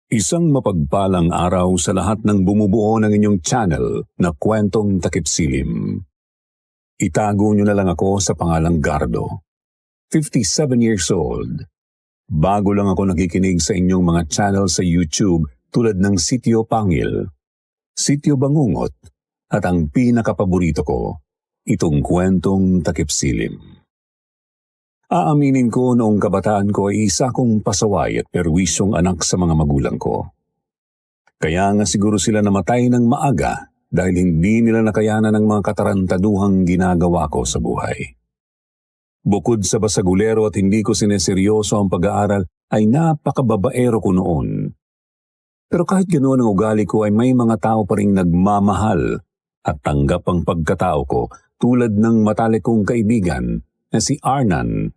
Isang mapagpalang araw sa lahat ng bumubuo ng inyong channel na Kwentong Takip Silim. Itago niyo na lang ako sa pangalang Gardo. 57 years old. Bago lang ako nakikinig sa inyong mga channel sa YouTube tulad ng Sitio Pangil, Sitio Bangungot, at ang pinakapaborito ko, itong Kwentong Takip Silim. Aaminin ko noong kabataan ko ay isa kong pasaway at perwisyong anak sa mga magulang ko. Kaya nga siguro sila namatay ng maaga dahil hindi nila nakayanan ng mga katarantaduhang ginagawa ko sa buhay. Bukod sa basagulero at hindi ko sineseryoso ang pag-aaral ay napakababaero ko noon. Pero kahit ganoon ang ugali ko ay may mga tao pa ring nagmamahal at tanggap ang pagkatao ko tulad ng matalik kong kaibigan na si Arnan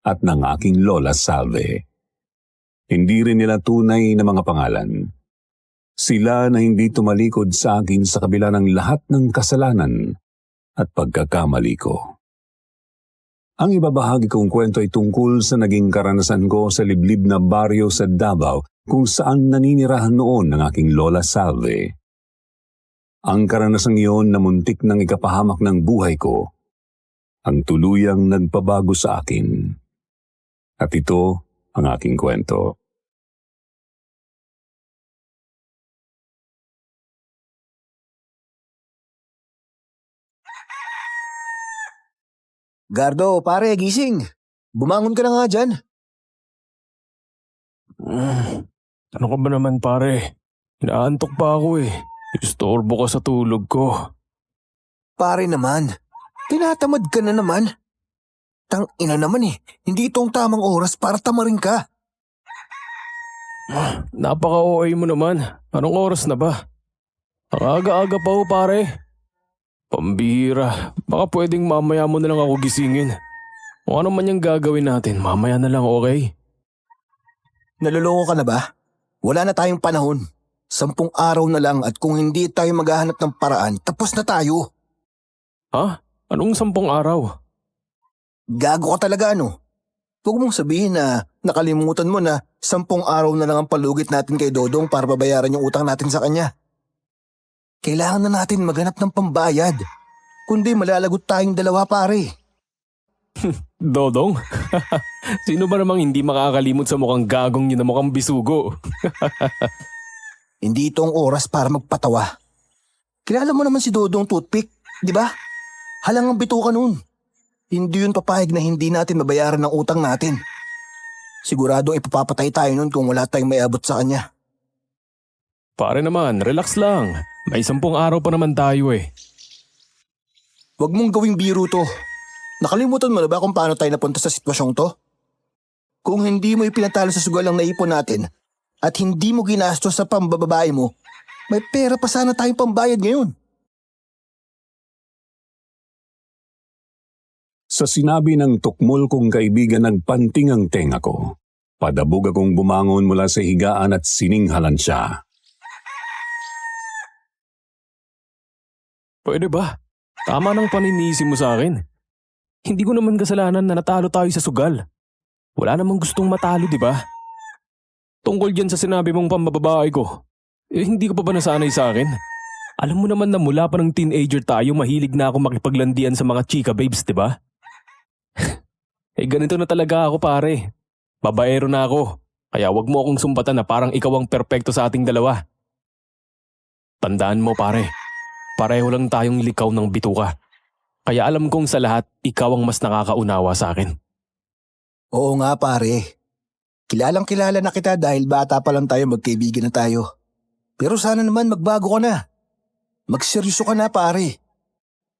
at ng aking Lola Salve. Hindi rin nila tunay na mga pangalan. Sila na hindi tumalikod sa akin sa kabila ng lahat ng kasalanan at pagkakamali ko. Ang ibabahagi kong kwento ay tungkol sa naging karanasan ko sa liblib na baryo sa Davao kung saan naninirahan noon ng aking Lola Salve. Ang karanasang iyon na muntik ng ikapahamak ng buhay ko, ang tuluyang nagpabago sa akin. At ito ang aking kwento. Gardo, pare, gising. Bumangon ka na nga dyan. Ano ka ba naman pare? Inaantok pa ako eh. Istorbo ka sa tulog ko. Pare naman, tinatamad ka na naman. Tang ina naman eh, hindi itong tamang oras para tamarin ka. Napaka-OA mo naman. Anong oras na ba? Ang aga-aga pa ho pare. Pambihira. Baka pwedeng mamaya mo na lang ako gisingin. Kung ano man yung gagawin natin, mamaya na lang, okay? Naluloko ka na ba? Wala na tayong panahon. 10 araw na lang at kung hindi tayo maghahanap ng paraan, tapos na tayo. Ha? Anong 10 araw? Gago ka talaga ano? Huwag mong sabihin na nakalimutan mo na 10 araw na lang ang palugit natin kay Dodong para babayaran yung utang natin sa kanya. Kailangan na natin maghanap ng pambayad. Kundi malalagot tayong dalawa pare. Dodong? Sino ba namang hindi makakalimot sa mukhang gagong yun na mukhang bisugo? Hindi ito ang oras para magpatawa. Kilala mo naman si Dodong Toothpick, di ba? Halangang bituka nun. Hindi yun papayag na hindi natin mabayaran ng utang natin. Siguradong ipapapatay tayo nun kung wala tayong maiabot sa kanya. Pare naman, relax lang. May 10 araw pa naman tayo eh. Huwag mong gawing biro to. Nakalimutan mo na ba kung paano tayo napunta sa sitwasyong to? Kung hindi mo ipinatalo sa sugal ang naipon natin at hindi mo ginastos sa pambababae mo, may pera pa sana tayong pambayad ngayon. Sa sinabi ng tukmol kong kaibigan nagpanting ang tenga ko. Padabog akong bumangon mula sa higaan at sininghalan siya. Pwede ba? Tama ng paninisi mo sa akin. Hindi ko naman kasalanan na natalo tayo sa sugal. Wala namang gustong matalo, di ba? Tungkol dyan sa sinabi mong pambababae ko, hindi ka pa ba nasanay sa akin? Alam mo naman na mula pa ng teenager tayo, mahilig na ako makipaglandian sa mga chika babes, di ba? Ganito na talaga ako pare. Babaero na ako. Kaya wag mo akong sumbatan na parang ikaw ang perpekto sa ating dalawa. Tandaan mo pare, pareho lang tayong likaw ng bituka. Kaya alam kong sa lahat, ikaw ang mas nakakaunawa sa akin. Oo nga pare. Kilalang kilala na kita dahil bata pa lang tayo magkaibigan na tayo. Pero sana naman magbago ka na. Magseryoso ka na pare.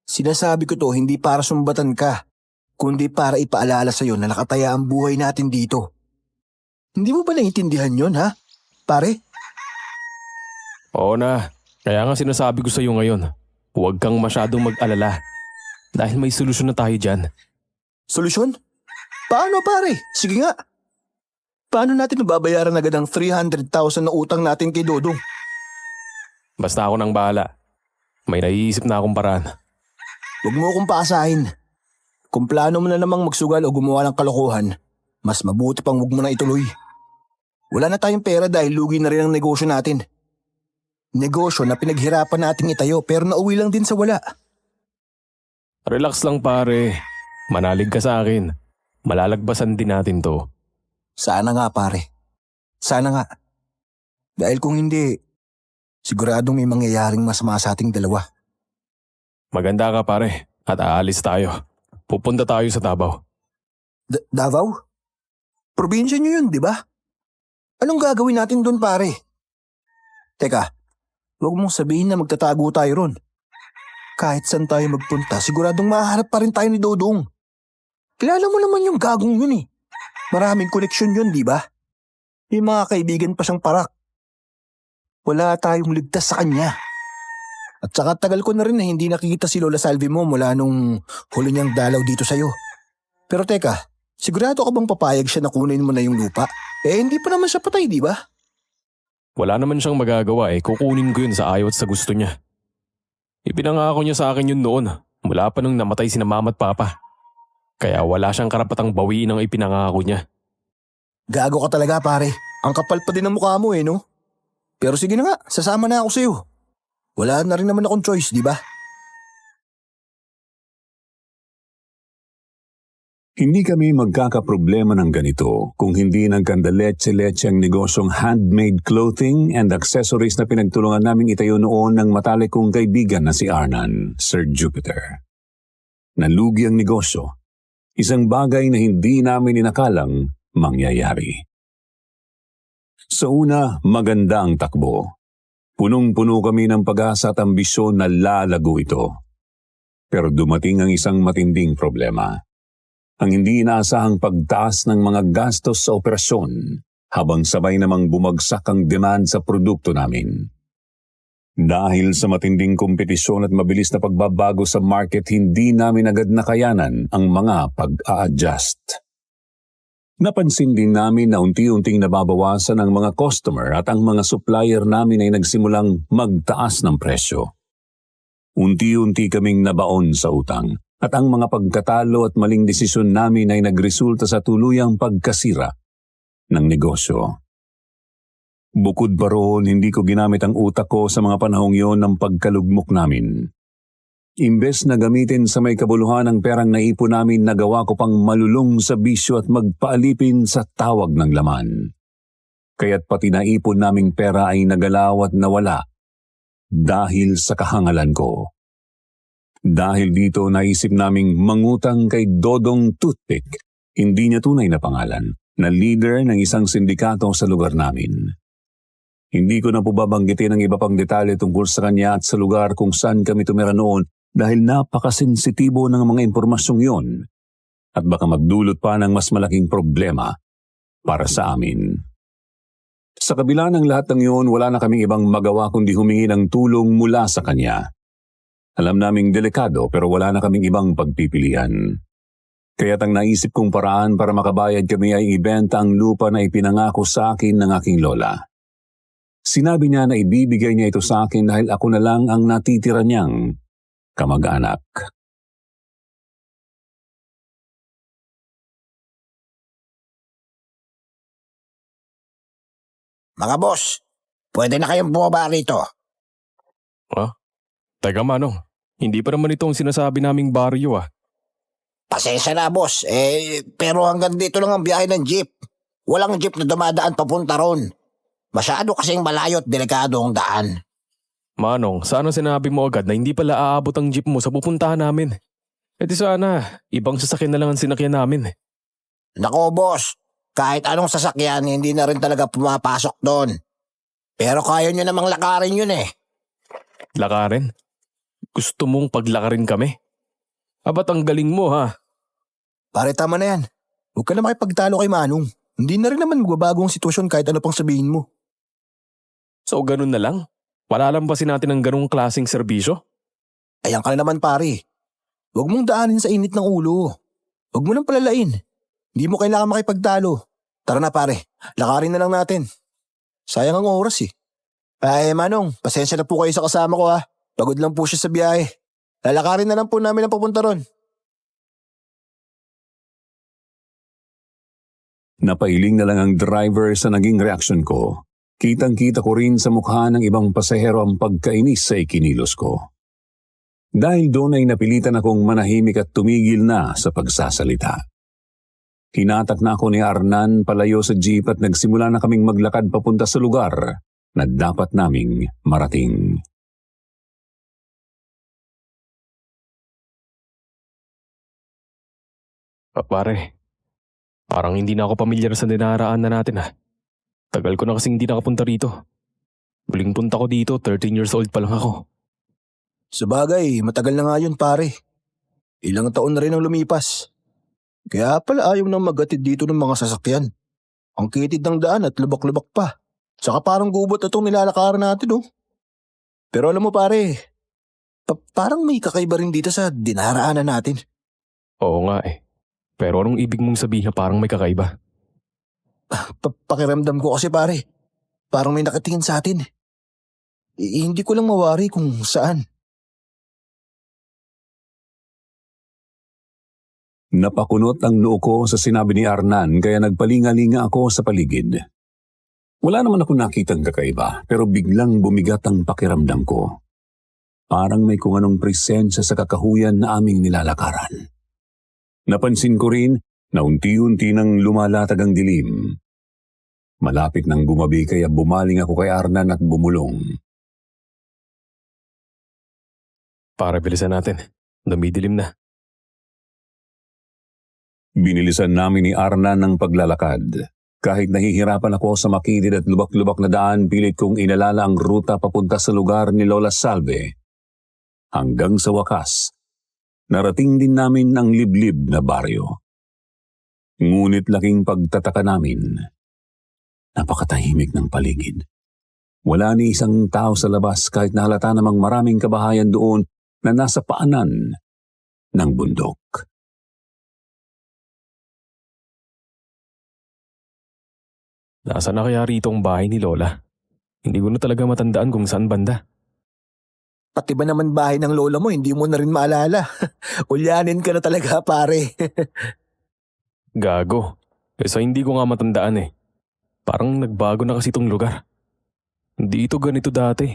Sinasabi ko to hindi para sumbatan ka, kundi para ipaalala sa'yo na nakataya ang buhay natin dito. Hindi mo ba naiintindihan yon ha, pare? Oo na, kaya nga sinasabi ko sa'yo ngayon, huwag kang masyadong mag-alala. Dahil may solusyon na tayo dyan. Solusyon? Paano pare? Sige nga. Paano natin nababayaran agad ang 300,000 na utang natin kay Dodong? Basta ako nang bahala. May naiisip na akong paraan. Huwag mo akong paasahin. Kung plano mo na namang magsugal o gumawa ng kalokohan, mas mabuti pang huwag mo na ituloy. Wala na tayong pera dahil lugi na rin ang negosyo natin. Negosyo na pinaghirapan nating itayo pero nauwi lang din sa wala. Relax lang pare. Manalig ka sa akin. Malalagpasan din natin to. Sana nga pare. Sana nga. Dahil kung hindi, siguradong may mangyayaring masama sa ating dalawa. Maganda ka pare. At aalis tayo. Pupunta tayo sa Davao. Davao? Probinsya nyo yun, di ba? Anong gagawin natin doon pare? Teka, huwag mong sabihin na magtatago tayo ron. Kahit saan tayo magpunta, siguradong mahanap pa rin tayo ni Dodong. Kilala mo naman yung gagong yun eh. Maraming koneksyon yun, di ba? May mga kaibigan pa siyang parak. Wala tayong ligtas sa kanya. At saka tagal ko na rin na hindi nakikita si Lola Salvi mo mula nung huli niyang dalaw dito sa'yo. Pero teka, sigurado ka bang papayag siya na kunin mo na yung lupa? Hindi pa naman siya patay, di ba? Wala naman siyang magagawa kukunin ko yun sa ayaw at sa gusto niya. Ipinangako niya sa akin yun noon mula pa nung namatay sina mama at papa. Kaya wala siyang karapatang bawiin ang ipinangako niya. Gago ka talaga pare. Ang kapal pa din ng mukha mo no? Pero sige na nga, sasama na ako sa'yo. Wala na rin naman akong choice, di ba? Hindi kami magkakaproblema ng ganito kung hindi nagkandaletse-letse ang negosyong handmade clothing and accessories na pinagtulungan naming itayo noon ng matalik kong kaibigan na si Arnan, Sir Jupiter. Nalugi ang negosyo, isang bagay na hindi namin inakalang mangyayari. Sa una, maganda ang takbo. Punong-puno kami ng pag-asa at ambisyon na lalago ito. Pero dumating ang isang matinding problema. Ang hindi inaasahang pagtaas ng mga gastos sa operasyon habang sabay namang bumagsak ang demand sa produkto namin. Dahil sa matinding kompetisyon at mabilis na pagbabago sa market, hindi namin agad nakayanan ang mga pag-a-adjust. Napansin din namin na unti-unting nababawasan ang mga customer at ang mga supplier namin ay nagsimulang magtaas ng presyo. Unti-unti kaming nabaon sa utang at ang mga pagkatalo at maling desisyon namin ay nagresulta sa tuluyang pagkasira ng negosyo. Bukod pa roon, hindi ko ginamit ang utak ko sa mga panahong yon ng pagkalugmok namin. Imbes na gamitin sa may kabuluhan ang perang naipon namin, nagawa ko pang malulong sa bisyo at magpaalipin sa tawag ng laman. Kaya't pati naipon naming pera ay nagalaw at nawala dahil sa kahangalan ko. Dahil dito naisip naming mangutang kay Dodong Toothpick, hindi niya tunay na pangalan, na leader ng isang sindikato sa lugar namin. Hindi ko na po babanggitin ang iba pang detalye tungkol sa kanya at sa lugar kung saan kami tumira noon dahil napakasensitibo ng mga impormasyong yon at baka magdulot pa ng mas malaking problema para sa amin. Sa kabila ng lahat ng yon, wala na kaming ibang magawa kundi humingi ng tulong mula sa kanya. Alam naming delikado pero wala na kaming ibang pagpipilian. Kaya't ang naisip kong paraan para makabayad kami ay ibenta ang lupa na ipinangako sa akin ng aking lola. Sinabi niya na ibibigay niya ito sa akin dahil ako na lang ang natitira niyang kamag-anak. Mga boss, pwede na kayong bumaba rito. Teka Manong, hindi pa naman ito ang sinasabi naming baryo Pasensya na boss, pero hanggang dito lang ang biyahe ng jeep. Walang jeep na dumadaan papunta ron. Masyado kasing malayo at delikado ang daan. Manong, sana sinabi mo agad na hindi pala aabot ang jeep mo sa pupuntahan namin. Di sana, ibang sasakyan na lang ang sinakyan namin. Nako boss, kahit anong sasakyan hindi na rin talaga pumapasok doon. Pero kaya nyo namang lakarin yun Lakarin? Gusto mong paglakarin kami? Abat ang galing mo Pare, tama na yan. Huwag ka na makipagtalo kay Manong. Hindi na rin naman magbabago ang sitwasyon kahit ano pang sabihin mo. So ganun na lang? Palalampasin natin ang ganung klaseng serbisyo? Ayan ka na naman pare. Huwag mong daanin sa init ng ulo. Huwag mo nang palalain. Hindi mo kailangan makipagtalo. Tara na pare, lakarin na lang natin. Sayang ang oras Ay Manong, pasensya na po kayo sa kasama ko Pagod lang po siya sa biyahe. Lalakarin na lang po namin ang papunta ron. Napailing na lang ang driver sa naging reaksyon ko. Kitang-kita ko rin sa mukha ng ibang pasahero ang pagkainis sa ikinilos ko. Dahil doon ay napilitan akong manahimik at tumigil na sa pagsasalita. Hinatak na ako ni Arnan palayo sa jeep at nagsimula na kaming maglakad papunta sa lugar na dapat naming marating. Pare, parang hindi na ako pamilyar sa dinaraan na natin Tagal ko na kasing hindi nakapunta rito. Huling punta ko dito, 13 years old pa lang ako. Sabagay, matagal na nga yun pare. Ilang taon na rin ang lumipas. Kaya pala ayaw nang magatid dito ng mga sasakyan. Ang kitid ng daan at lubak-lubak pa. Saka parang gubot na itong nilalakaran natin Pero alam mo pare, parang may kakaiba rin dito sa dinaraanan natin. Oo nga Pero anong ibig mong sabihin na parang may kakaiba? Pakiramdam ko kasi pare, parang may nakatingin sa atin. Hindi ko lang mawari kung saan. Napakunot ang noo ko sa sinabi ni Arnan kaya nagpalingalinga ako sa paligid. Wala naman ako nakitang kakaiba pero biglang bumigat ang pakiramdam ko. Parang may kung anong presensya sa kakahuyan na aming nilalakaran. Napansin ko rin na unti-unti nang lumalatag ang dilim. Malapit nang gumabi kaya bumaling ako kay Arnan at bumulong. Para bilisan natin. Dumidilim na. Binilisan namin ni Arnan ang paglalakad. Kahit nahihirapan ako sa makitid at lubak-lubak na daan, pilit kong inalala ang ruta papunta sa lugar ni Lola Salve. Hanggang sa wakas, narating din namin ang liblib na baryo. Ngunit laking pagtataka namin, napakatahimik ng paligid. Wala ni isang tao sa labas kahit nahalata namang maraming kabahayan doon na nasa paanan ng bundok. Nasaan na kaya rito ang bahay ni Lola? Hindi ko na talaga matandaan kung saan banda. Pati ba naman bahay ng lola mo, hindi mo na rin maalala. Ulyanin ka na talaga pare. Gago. Sa hindi ko nga matandaan Parang nagbago na kasi itong lugar. Hindi ito ganito dati.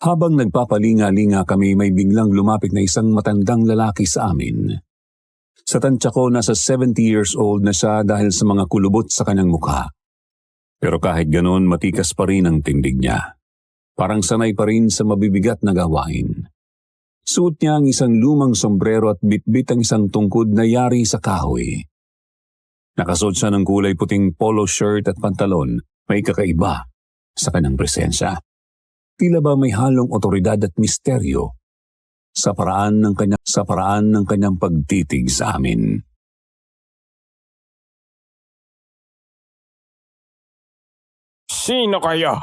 Habang nagpapalinga-linga kami, may biglang lumapit na isang matandang lalaki sa amin. Sa tansya ko, nasa 70 years old na siya dahil sa mga kulubot sa kanyang mukha. Pero kahit ganon, matikas pa rin ang tindig niya. Parang sanay pa rin sa mabibigat na gawain. Suot niya ang isang lumang sombrero at bitbit ang isang tungkod na yari sa kahoy. Nakasuot siya ng kulay puting polo shirt at pantalon, may kakaiba sa kanyang presensya. Tila ba may halong otoridad at misteryo sa paraan ng kanyang pagtitig sa amin. Sino kayo?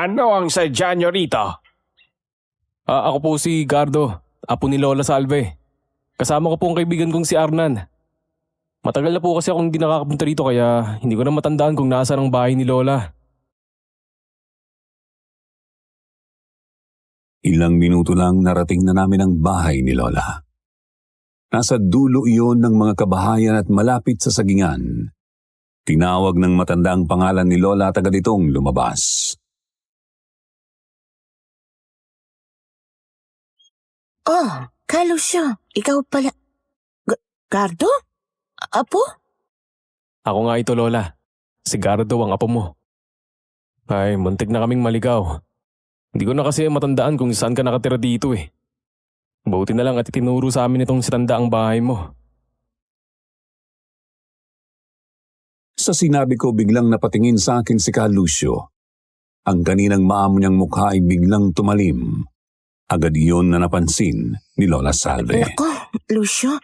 Ano ang sadya nyo rito? Ako po si Gardo, apo ni Lola Salve. Kasama ko po ang kaibigan kong si Arnan. Matagal na po kasi akong hindi nakakapunta rito kaya hindi ko na matandaan kung nasaan ang bahay ni Lola. Ilang minuto lang narating na namin ang bahay ni Lola. Nasa dulo iyon ng mga kabahayan at malapit sa sagingan. Tinawag ng matanda ang pangalan ni Lola at agad itong lumabas. Oh, Lucio, ikaw pala. Gardo? Apo? Ako nga ito Lola, si Gardo ang apo mo. Ay, muntik na kaming maligaw. Hindi ko na kasi matandaan kung saan ka nakatira dito Buti na lang at itinuro sa amin itong sitanda ang bahay mo. Sa sinabi ko, biglang napatingin sa akin si Lucio. Ang kaninang maamo niyang mukha ay biglang tumalim. Agad iyon na napansin ni Lola Salve. Nako, Lucio,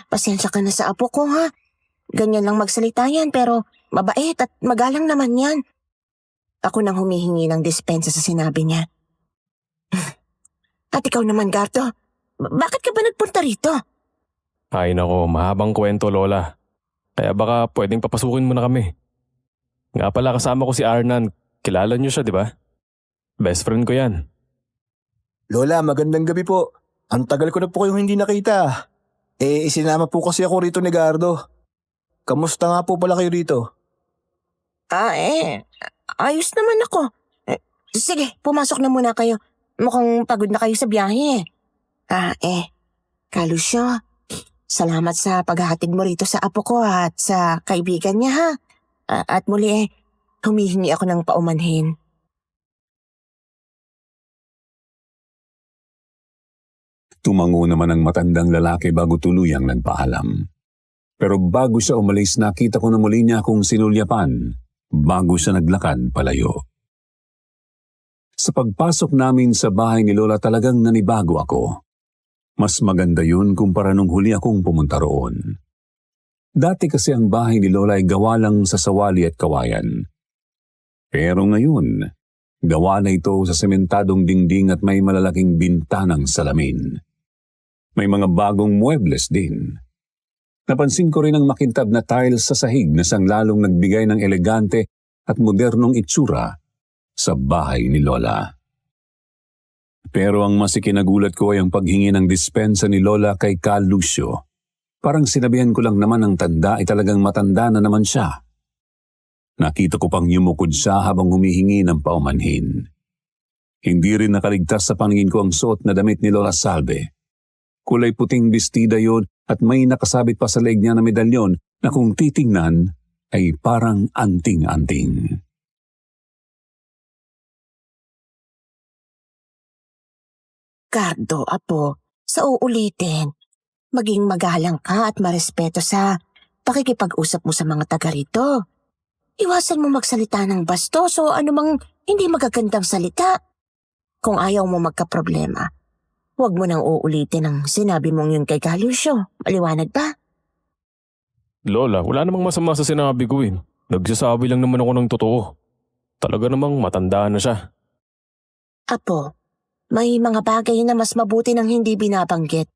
pasensya ka na sa apo ko ha. Ganyan lang magsalita yan pero mabait at magalang naman yan. Ako nang humihingi ng dispensa sa sinabi niya. At ikaw naman, Gardo, bakit ka ba nagpunta rito? Ay nako, mahabang kwento Lola. Kaya baka pwedeng papasukin mo na kami. Nga pala kasama ko si Arnan. Kilala niyo siya, di ba? Best friend ko yan. Lola, magandang gabi po. Ang tagal ko na po kayong hindi nakita. Isinama po kasi ako rito ni Gardo. Kamusta nga po pala kayo rito? Ayos naman ako. Sige, pumasok na muna kayo. Mukhang pagod na kayo sa biyahe. Kalusyo, salamat sa paghahatid mo rito sa apo ko at sa kaibigan niya ha. At muli humihingi ako ng paumanhin. Tumango naman ang matandang lalaki bago tuluyang nagpaalam. Pero bago siya umalis, nakita ko na muli niya akong sinulyapan bago siya naglakad palayo. Sa pagpasok namin sa bahay ni Lola, talagang nanibago ako. Mas maganda yun kumpara nung huli akong pumunta roon. Dati kasi ang bahay ni Lola ay gawa lang sa sawali at kawayan. Pero ngayon, gawa na ito sa sementadong dingding at may malalaking bintanang salamin. May mga bagong muebles din. Napansin ko rin ang makintab na tiles sa sahig na sanglalong nagbigay ng elegante at modernong itsura sa bahay ni Lola. Pero ang mas ikinagulat ko ay ang paghingi ng dispensa ni Lola kay Ka Lucio. Parang sinabihan ko lang naman ang tanda ay talagang matanda na naman siya. Nakita ko pang yumukod siya habang humihingi ng paumanhin. Hindi rin nakaligtas sa paningin ko ang suot na damit ni Lola Salve. Kulay puting bestida yon at may nakasabit pa sa leeg niya na medalyon na kung titingnan ay parang anting-anting. Gardo, apo, sa uulitin, maging magalang ka at marespeto sa pakikipag-usap mo sa mga taga rito. Iwasan mo magsalita ng bastos o anumang hindi magagandang salita. Kung ayaw mo magkaproblema, huwag mo nang uulitin ang sinabi mong yun kay Galusyo. Maliwanag ba? Lola, wala namang masama sa sinabi ko eh. Nagsasabi lang naman ako ng totoo. Talaga namang matanda na siya. Apo, may mga bagay na mas mabuti nang hindi binabanggit.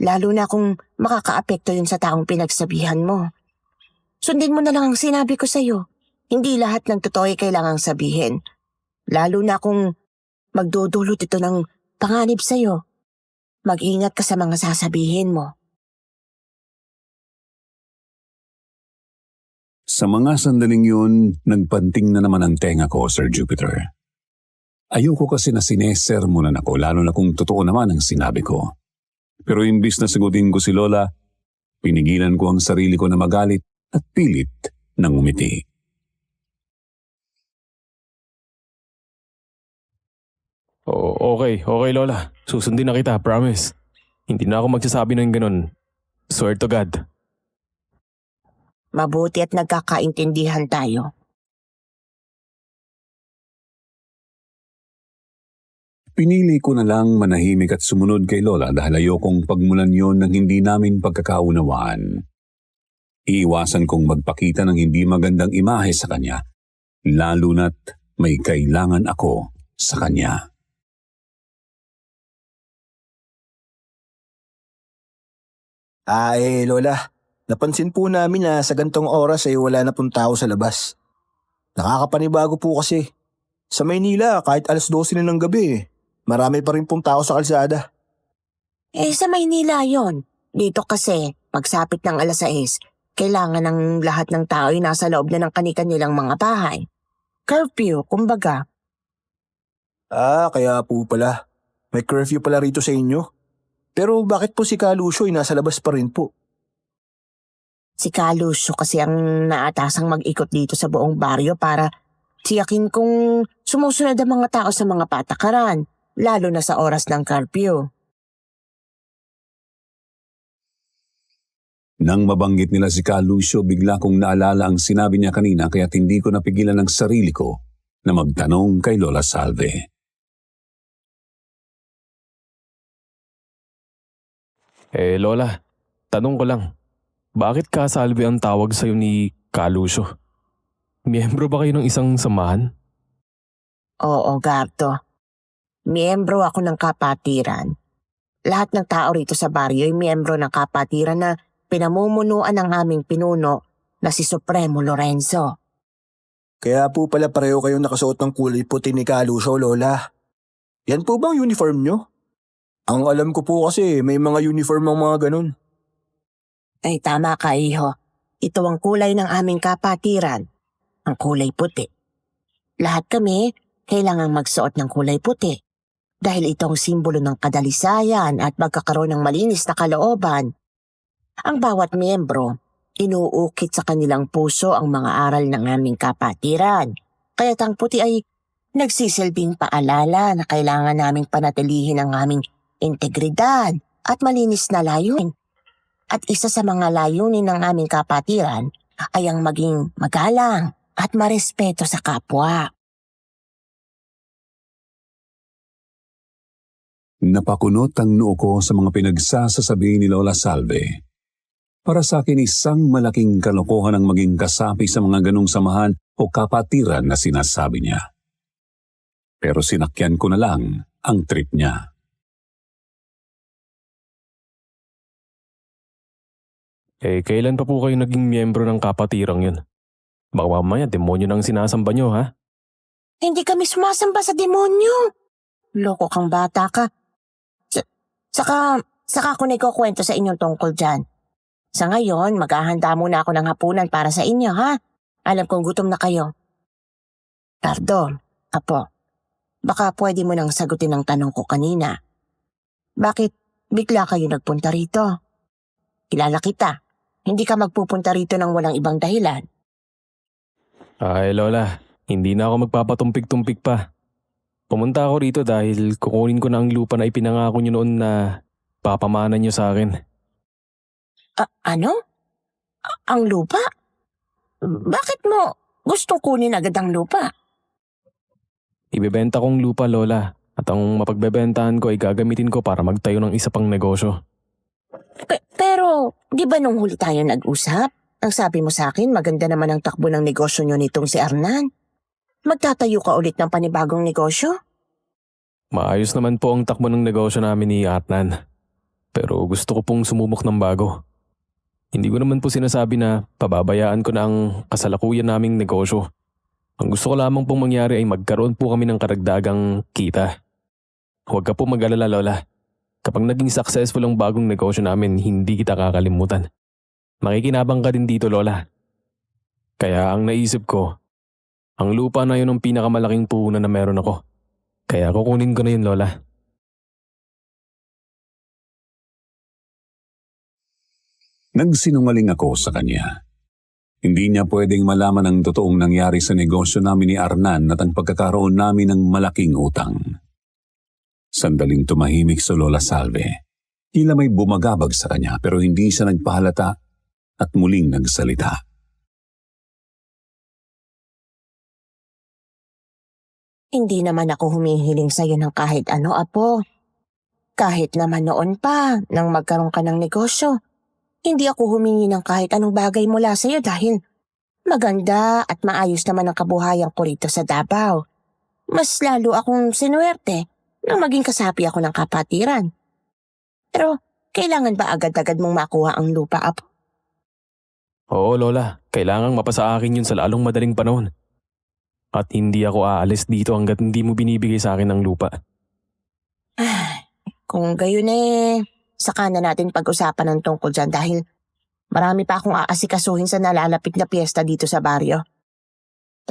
Lalo na kung makakaapekto yun sa taong pinagsabihan mo. Sundin mo na lang ang sinabi ko sa'yo. Hindi lahat ng totoo ay kailangang sabihin. Lalo na kung magdudulot ito ng panganib sa'yo. Mag-ingat ka sa mga sasabihin mo. Sa mga sandaling yun, nagpanting na naman ang tenga ko, Sir Jupiter. Ayoko kasi na sinesermonan ako, lalo na kung totoo naman ang sinabi ko. Pero imbis na sagutin ko si Lola, pinigilan ko ang sarili ko na magalit at pilit ng umiti. Okay Lola. Susundin na kita, promise. Hindi na ako magsasabi ng ganun. Swear to God. Mabuti at nagkakaintindihan tayo. Pinili ko na lang manahimik at sumunod kay Lola dahil ayokong pagmulan yon ng hindi namin pagkakaunawaan. Iiwasan kong magpakita ng hindi magandang imahe sa kanya, lalo na't may kailangan ako sa kanya. Lola, napansin po namin na sa gantong oras ay wala na pong tao sa labas. Nakakapanibago po kasi. Sa Maynila, kahit 12:00 na ng gabi, marami pa rin pong tao sa kalsada. Sa Maynila yon. Dito kasi, pagsapit ng 6:00, kailangan ng lahat ng tao ay nasa loob na ng kanilang mga bahay. Curfew, kumbaga. Kaya po pala. May curfew pala rito sa inyo. Pero bakit po si Kalusyo ay nasa labas pa rin po? Si Kalusyo kasi ang naatasang mag-ikot dito sa buong baryo para tiyakin kung sumusunod ang mga tao sa mga patakaran, lalo na sa oras ng curfew. Nang mabanggit nila si Ka Lucio, bigla kong naalala ang sinabi niya kanina kaya't hindi ko napigilan ang sarili ko na magtanong kay Lola Salve. Lola, tanong ko lang. Bakit Ka Salve ang tawag sa'yo ni Ka Lucio? Miyembro ba kayo ng isang samahan? Oo, Gardo. Miyembro ako ng kapatiran. Lahat ng tao rito sa baryo ay miyembro ng kapatiran na pinamumunuan ng aming pinuno na si Supremo Lorenzo. Kaya po pala pareho kayong nakasuot ng kulay puti ni Kalusyo, Lola. Yan po bang uniform nyo? Ang alam ko po kasi may mga uniform ang mga ganun. Ay tama ka, iho. Ito ang kulay ng aming kapatiran, ang kulay puti. Lahat kami kailangang magsuot ng kulay puti dahil ito ang simbolo ng kadalisayan at magkakaroon ng malinis na kalooban. Ang bawat miyembro, inuukit sa kanilang puso ang mga aral ng aming kapatiran. Kaya't ang puti ay nagsisilbing paalala na kailangan naming panatilihin ang aming integridad at malinis na layunin. At isa sa mga layunin ng aming kapatiran ay ang maging magalang at marespeto sa kapwa. Napakunot ang noo ko sa mga pinagsasasabi ni Lola Salve. Para sa akin isang malaking kalokohan ang maging kasapi sa mga ganong samahan o kapatiran na sinasabi niya. Pero sinakyan ko na lang ang trip niya. Kailan pa po kayo naging miyembro ng kapatirang yun? Baka mamaya demonyo nang sinasamba nyo, ha? Hindi kami sumasamba sa demonyo. Loko kang bata ka. Saka ako na ikukwento sa inyo tungkol dyan. Sa ngayon, maghahanda muna ako ng hapunan para sa inyo, ha? Alam kong gutom na kayo. Pardo, apo, baka pwede mo nang sagutin ang tanong ko kanina. Bakit bigla kayo nagpunta rito? Kilala kita. Hindi ka magpupunta rito ng walang ibang dahilan. Ay Lola, hindi na ako magpapatumpik-tumpik pa. Pumunta ako rito dahil kukunin ko na ang lupa na ipinangako nyo noon na papamanan nyo sa akin. Ano? Ang lupa? Bakit mo gustong kunin agad ang lupa? Ibebenta kong lupa, Lola, at ang mapagbebentahan ko ay gagamitin ko para magtayo ng isa pang negosyo. Pero, di ba nung huli tayo nag-usap? Ang sabi mo sa akin, maganda naman ang takbo ng negosyo nyo nitong si Arnan. Magtatayo ka ulit ng panibagong negosyo? Maayos naman po ang takbo ng negosyo namin ni Atnan. Pero gusto ko pong sumubok ng bago. Hindi ko naman po sinasabi na pababayaan ko na ang kasalukuyan naming negosyo. Ang gusto ko lamang pong mangyari ay magkaroon po kami ng karagdagang kita. Huwag ka po mag-alala, Lola. Kapag naging successful ang bagong negosyo namin, hindi kita kakalimutan. Makikinabang ka din dito, Lola. Kaya ang naisip ko, ang lupa na yun ang pinakamalaking puhunan na meron ako. Kaya kukunin ko na yun, Lola. Nagsinungaling ako sa kanya. Hindi niya pwedeng malaman ang totoong nangyari sa negosyo namin ni Arnan at ang pagkakaroon namin ng malaking utang. Sandaling tumahimik si Lola Salve. Tila may bumagabag sa kanya pero hindi siya nagpahalata at muling nagsalita. Hindi naman ako humihiling sa'yo ng kahit ano, apo. Kahit naman noon pa, nang magkaroon ka ng negosyo, hindi ako humingi ng kahit anong bagay mula sa'yo dahil maganda at maayos naman ang kabuhayan ko rito sa Davao. Mas lalo akong sinuwerte nang maging kasapi ako ng kapatiran. Pero kailangan ba agad-agad mong makuha ang lupa, apo? Oo, Lola. Kailangang mapasa akin yun sa lalong madaling panahon. At hindi ako aalis dito hanggat hindi mo binibigay sa akin ng lupa. Kung gayon saka na natin pag-usapan ng tungkol dyan dahil marami pa akong aasikasuhin sa nalalapit na piyesta dito sa baryo.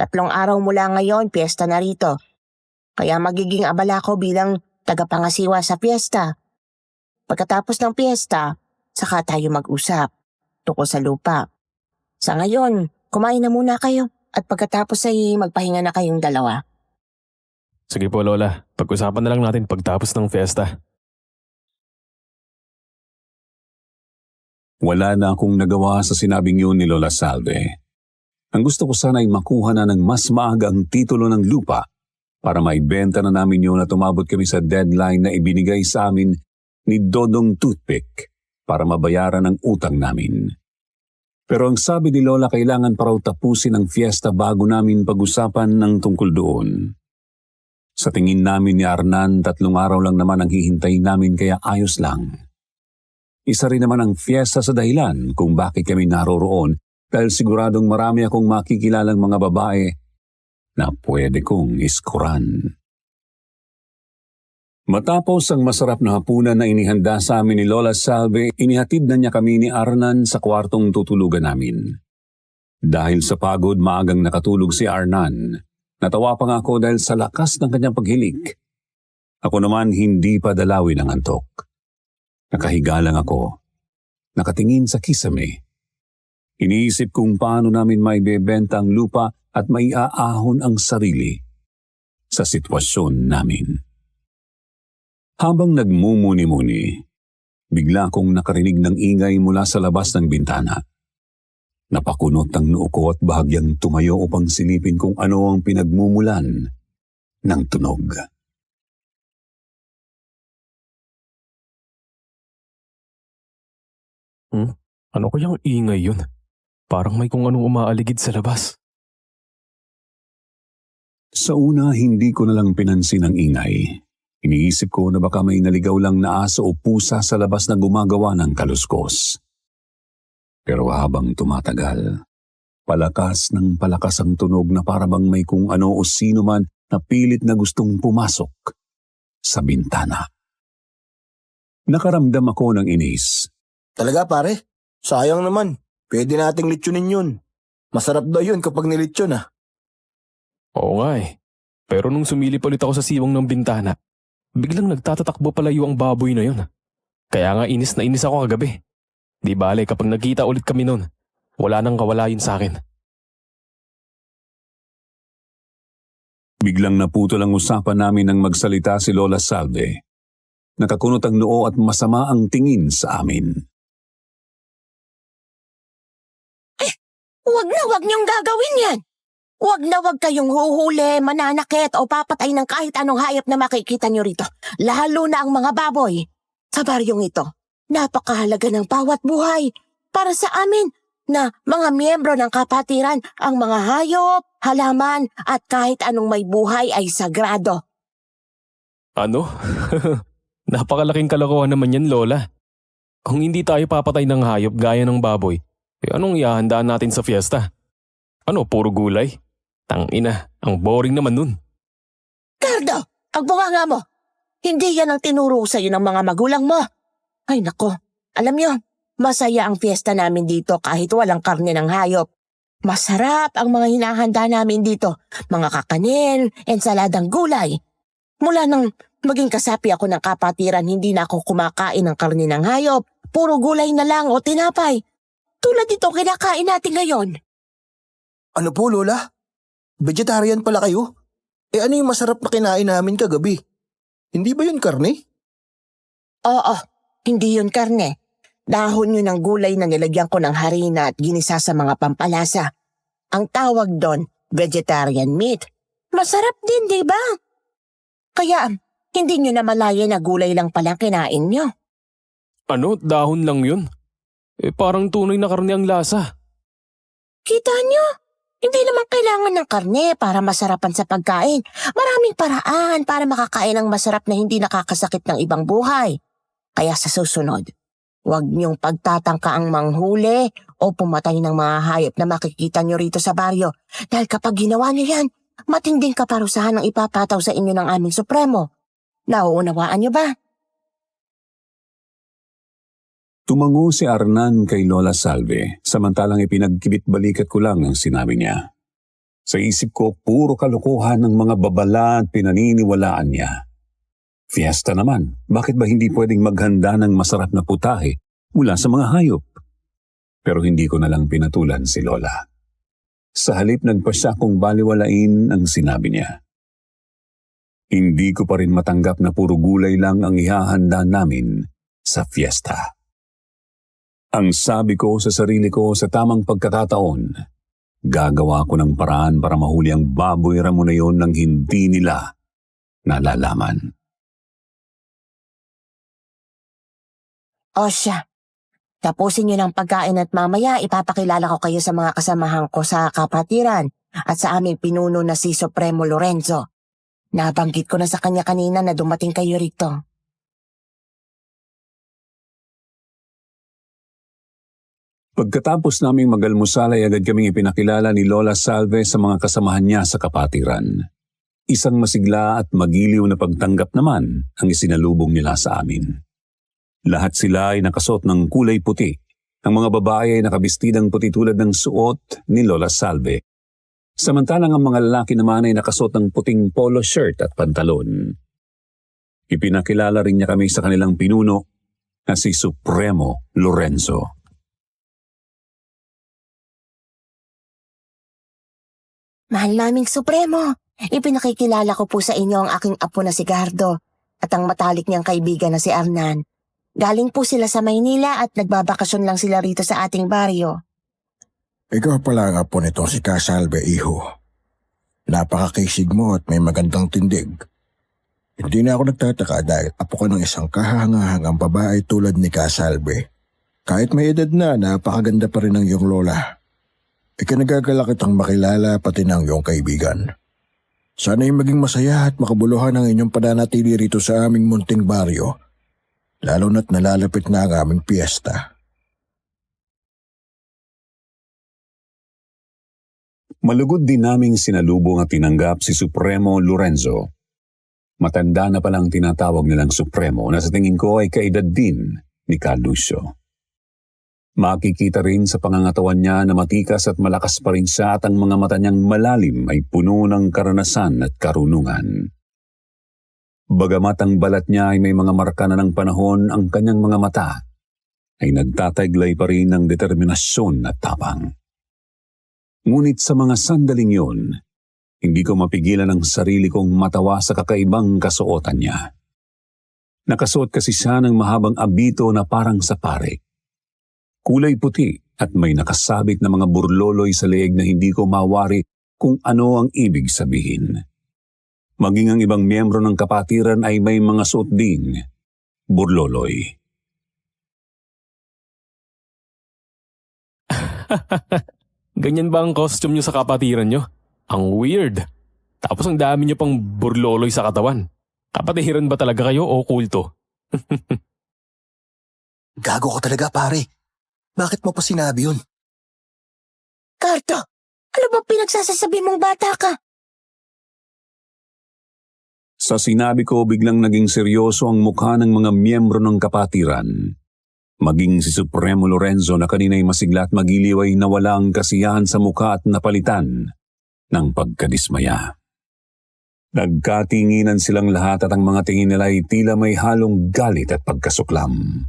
3 araw mula ngayon, piyesta na rito. Kaya magiging abala ko bilang tagapangasiwa sa piyesta. Pagkatapos ng piyesta, saka tayo mag-usap tungkol sa lupa. Sa ngayon, kumain na muna kayo at pagkatapos ay magpahinga na kayong dalawa. Sige po, Lola. Pag-usapan na lang natin pagtapos ng fiesta. Wala na akong nagawa sa sinabing yun ni Lola Salve. Ang gusto ko sana ay makuha na ng mas maaga ang titulo ng lupa para maibenta na namin yun at umabot kami sa deadline na ibinigay sa amin ni Dodong Toothpick para mabayaran ang utang namin. Pero ang sabi ni Lola kailangan pa raw tapusin ang fiesta bago namin pag-usapan ng tungkol doon. Sa tingin namin ni Arnan, 3 araw lang naman ang hihintayin namin kaya ayos lang. Isa rin naman ang fiesta sa dahilan kung bakit kami naroroon dahil siguradong marami akong makikilalang mga babae na pwede kong iskuran. Matapos ang masarap na hapunan na inihanda sa amin ni Lola Salve, inihatid na niya kami ni Arnan sa kwartong tutulugan namin. Dahil sa pagod, maagang nakatulog si Arnan. Natawa pa nga ako dahil sa lakas ng kanyang paghilik. Ako naman hindi pa dalawin ang antok. Nakahiga lang ako. Nakatingin sa kisame. Iniisip kung paano namin maibebenta ang lupa at maiaahon ang sarili sa sitwasyon namin. Habang nagmumuni-muni, bigla kong nakarinig ng ingay mula sa labas ng bintana. Napakunot ang noo ko at bahagyang tumayo upang silipin kung ano ang pinagmumulan ng tunog. Ano kayang ingay yun? Parang may kung anong umaaligid sa labas. Sa una, hindi ko na lang pinansin ang ingay. Iniisip ko na baka may naligaw lang na aso o pusa sa labas na gumagawa ng kaluskos. Pero habang tumatagal, palakas ng palakas ang tunog na parabang may kung ano o sino man na pilit na gustong pumasok sa bintana. Nakaramdam ako ng inis. Talaga pare? Sayang naman. Pwede nating litsunin yun. Masarap daw yun kapag nilitsyon ah. Oo nga eh. Pero nung sumilip ulit ako sa siwang ng bintana, biglang nagtatatakbo palayo ang baboy na yun. Kaya nga inis na inis ako kagabi. Di bale kapag nagkita ulit kami nun, wala nang kawala yun sa akin. Biglang naputol ang usapan namin nang magsalita si Lola Salve. Nakakunot ang noo at masama ang tingin sa amin. Huwag niyong gagawin yan. Huwag kayong huhuli, mananakit o papatay ng kahit anong hayop na makikita niyo rito. Lalo na ang mga baboy. Sa baryong ito, napakahalaga ng bawat buhay. Para sa amin na mga miyembro ng kapatiran, ang mga hayop, halaman at kahit anong may buhay ay sagrado. Ano? Napakalaking kalokohan naman yan, Lola. Kung hindi tayo papatay ng hayop gaya ng baboy, anong ihahandaan natin sa fiesta? Ano, puro gulay? Tangina, ang boring naman nun. Cardo, ang bunganga mo. Hindi yan ang tinuro sa'yo ng mga magulang mo. Ay nako, alam niyo, masaya ang fiesta namin dito kahit walang karne ng hayop. Masarap ang mga hinahanda namin dito. Mga kakanin, ensaladang gulay. Mula nang maging kasapi ako ng kapatiran, hindi na ako kumakain ng karne ng hayop. Puro gulay na lang o tinapay. Tulad ito kinakain natin ngayon. Ano po Lola? Vegetarian pala kayo? Ano yung masarap na kinain namin kagabi? Hindi ba yun karne? Oo, hindi yun karne. Dahon yun ng gulay na nilagyan ko ng harina at ginisa sa mga pampalasa. Ang tawag doon, vegetarian meat. Masarap din, di ba? Kaya, hindi nyo na malaya na gulay lang palang kinain nyo. Ano, dahon lang yun? Parang tunay na karne ang lasa. Kita nyo? Hindi naman kailangan ng karne para masarapan sa pagkain. Maraming paraan para makakain ng masarap na hindi nakakasakit ng ibang buhay. Kaya sa susunod, huwag niyong pagtatangka ang manghuli o pumatay ng mga hayop na makikita niyo rito sa baryo. Dahil kapag ginawa niyo yan, matinding kaparusahan ang ipapataw sa inyo ng aming supremo. Nauunawaan niyo ba? Tumango si Arnan kay Lola Salve, samantalang ipinagkibit-balikat ko lang ang sinabi niya. Sa isip ko, puro kalokohan ng mga babala at pinaniniwalaan niya. Fiesta naman, bakit ba hindi pwedeng maghanda ng masarap na putahe mula sa mga hayop? Pero hindi ko na lang pinatulan si Lola. Sa halip nagpasya kong baliwalain ang sinabi niya. Hindi ko pa rin matanggap na puro gulay lang ang ihahanda namin sa fiesta. Ang sabi ko sa sarili ko sa tamang pagkakataon, gagawa ko ng paraan para mahuli ang baboy ramo na yon nang hindi nila nalalaman. O siya, tapusin niyo ng pagkain at mamaya ipapakilala ko kayo sa mga kasamahan ko sa kapatiran at sa aming pinuno na si Supremo Lorenzo. Nabanggit ko na sa kanya kanina na dumating kayo rito. Pagkatapos naming magalmusal ay agad kaming ipinakilala ni Lola Salve sa mga kasamahan niya sa kapatiran. Isang masigla at magiliw na pagtanggap naman ang isinalubong nila sa amin. Lahat sila ay nakasuot ng kulay puti. Ang mga babae ay nakabistidang puti tulad ng suot ni Lola Salve. Samantalang ang mga lalaki naman ay nakasuot ng puting polo shirt at pantalon. Ipinakilala rin niya kami sa kanilang pinuno na si Supremo Lorenzo. Mahal naming Supremo, ipinakikilala ko po sa inyo ang aking apo na si Gardo at ang matalik niyang kaibigan na si Arnan. Galing po sila sa Maynila at nagbabakasyon lang sila rito sa ating baryo. Ikaw pala ang apo nitong si Casalve, iho. Napakakisig mo at may magandang tindig. Hindi na ako nagtataka dahil apo ka ng isang kahangahangang babae tulad ni Casalve. Kahit may edad na, napakaganda pa rin ng iyong lola. Ikinagagalak kitang makilala pati ng iyong kaibigan. Sana'y maging masaya at makabuluhan ang inyong pananatili rito sa aming munting baryo, lalo na't nalalapit na ang aming piyesta. Malugod din naming sinalubong at tinanggap si Supremo Lorenzo. Matanda na palang tinatawag nilang Supremo na sa tingin ko ay kaedad din ni Carlucio. Makikita rin sa pangangatawan niya na matikas at malakas pa rin siya at ang mga mata niyang malalim ay puno ng karanasan at karunungan. Bagamat ang balat niya ay may mga marka na ng panahon, ang kanyang mga mata ay nagtataglay pa rin ng determinasyon at tapang. Ngunit sa mga sandaling yun, hindi ko mapigilan ang sarili kong matawa sa kakaibang kasuotan niya. Nakasuot kasi siya ng mahabang abito na parang sa pare. Kulay puti at may nakasabit na mga burloloy sa leeg na hindi ko mawari kung ano ang ibig sabihin. Maging ang ibang miyembro ng kapatiran ay may mga suot ding burloloy. Ganyan ba ang costume nyo sa kapatiran nyo? Ang weird. Tapos ang dami nyo pang burloloy sa katawan. Kapatiran ba talaga kayo o kulto? Gago ko talaga, pare. Bakit mo pa sinabi yun? Gardo, ano bang pinagsasasabi mong bata ka? Sa sinabi ko, biglang naging seryoso ang mukha ng mga miyembro ng kapatiran. Maging si Supremo Lorenzo na kanina'y masigla at magiliw ay nawala ang kasiyahan sa mukha at napalitan ng pagkadismaya. Nagkatinginan silang lahat at ang mga tingin nila ay tila may halong galit at pagkasuklam.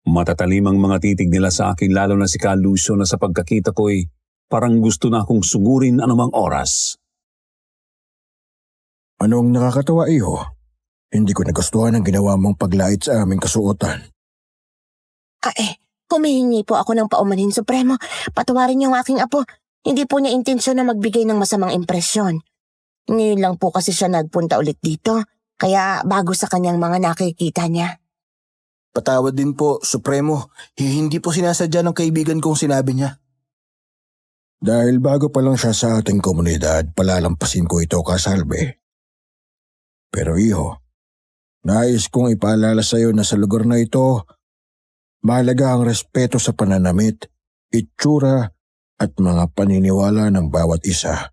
Matatalim ang mga titig nila sa akin lalo na si Carlucio na sa pagkakita ko'y parang gusto na akong sugurin anumang oras. Anong nakakatawa, iho? Hindi ko nagustuhan ang ginawa mong paglait sa aming kasuotan. Humihingi po ako ng paumanhin, Supremo. Patawarin niyo ang aking apo. Hindi po niya intensyon na magbigay ng masamang impresyon. Ngayon lang po kasi siya nagpunta ulit dito, kaya bago sa kanyang mga nakikita niya. Patawad din po, Supremo. Hindi po sinasadya ng kaibigan kong sinabi niya. Dahil bago pa lang siya sa ating komunidad, palalampasin ko ito, Casalve. Pero iho, nais kong ipaalala sa iyo na sa lugar na ito, mahalaga ang respeto sa pananamit, itsura at mga paniniwala ng bawat isa.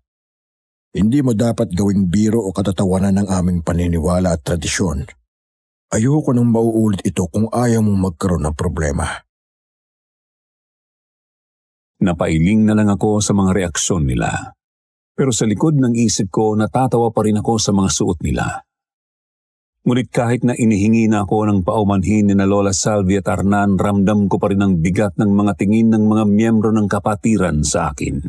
Hindi mo dapat gawing biro o katatawanan ng aming paniniwala at tradisyon. Ayoko nang mauulit ito kung ayaw mong magkaroon ng problema. Napailing na lang ako sa mga reaksyon nila. Pero sa likod ng isip ko, natatawa pa rin ako sa mga suot nila. Ngunit kahit na inihingi na ako ng paumanhin ni na Lola Salvi at Arnan, ramdam ko pa rin ang bigat ng mga tingin ng mga miyembro ng kapatiran sa akin.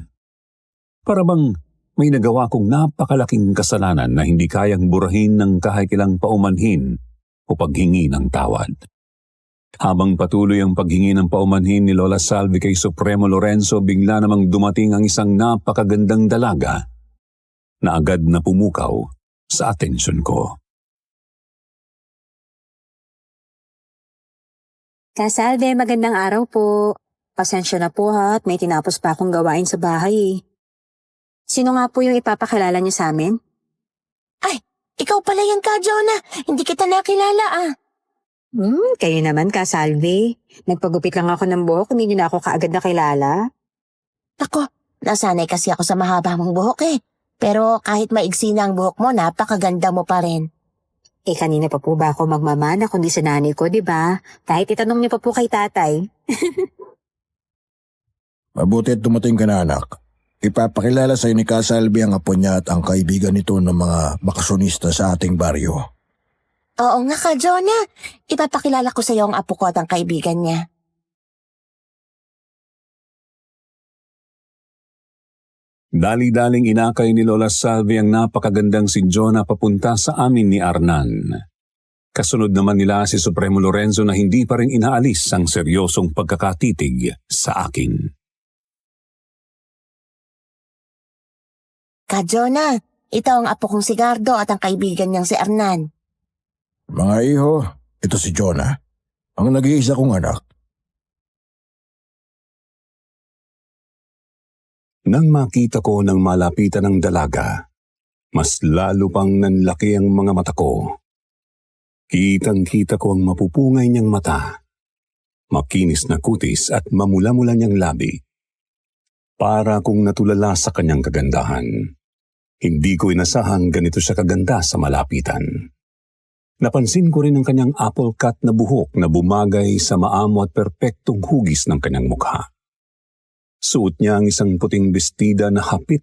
Para bang may nagawa kong napakalaking kasalanan na hindi kayang burahin ng kahit ilang paumanhin o paghingi ng tawad. Habang patuloy ang paghingi ng paumanhin ni Lola Salvi kay Supremo Lorenzo, bigla namang dumating ang isang napakagandang dalaga na agad na pumukaw sa atensyon ko. Casalve, magandang araw po. Pasensya na po ha at may tinapos pa akong gawain sa bahay eh. Sino nga po yung ipapakilala niyo sa amin? Ikaw pala yan ka, Jonah. Hindi kita nakilala Kayo naman, Casalve. Nagpagupit lang ako ng buhok, hindi niyo na ako kaagad nakilala. Ako, nasanay kasi ako sa mahaba mong buhok eh. Pero kahit maigsi na ang buhok mo, napakaganda mo pa rin. Kanina pa po ba ako magmamana kundi sa nanay ko, di ba? Kahit itanong niyo pa po kay tatay. Mabuti at dumating ka na, anak. Ipapakilala sa ni Kasalbe ang apo niya at ang kaibigan nito ng mga makasonista sa ating baryo. Oo nga ka, Jonah. Ipapakilala ko sa iyo ang apo ko at ang kaibigan niya. Dali-daling inakay ni Lola Salvi ang napakagandang si Jonah papunta sa amin ni Arnan. Kasunod naman nila si Supremo Lorenzo na hindi pa rin inaalis ang seryosong pagkakatitig sa akin. Ka, Jonah, ito ang apo kong si Gardo at ang kaibigan niyang si Arnan. Mga iho, ito si Jonah, ang nag-iisa kong anak. Nang makita ko ng malapitan ng dalaga, mas lalo pang nanlaki ang mga mata ko. Kitang-kita ko ang mapupungay niyang mata, makinis na kutis at mamula-mula niyang labi. Para kung natulala sa kanyang kagandahan. Hindi ko inasahang ganito siya kaganda sa malapitan. Napansin ko rin ang kanyang apple cut na buhok na bumagay sa maamo at perpektong hugis ng kanyang mukha. Suot niya ang isang puting bestida na hapit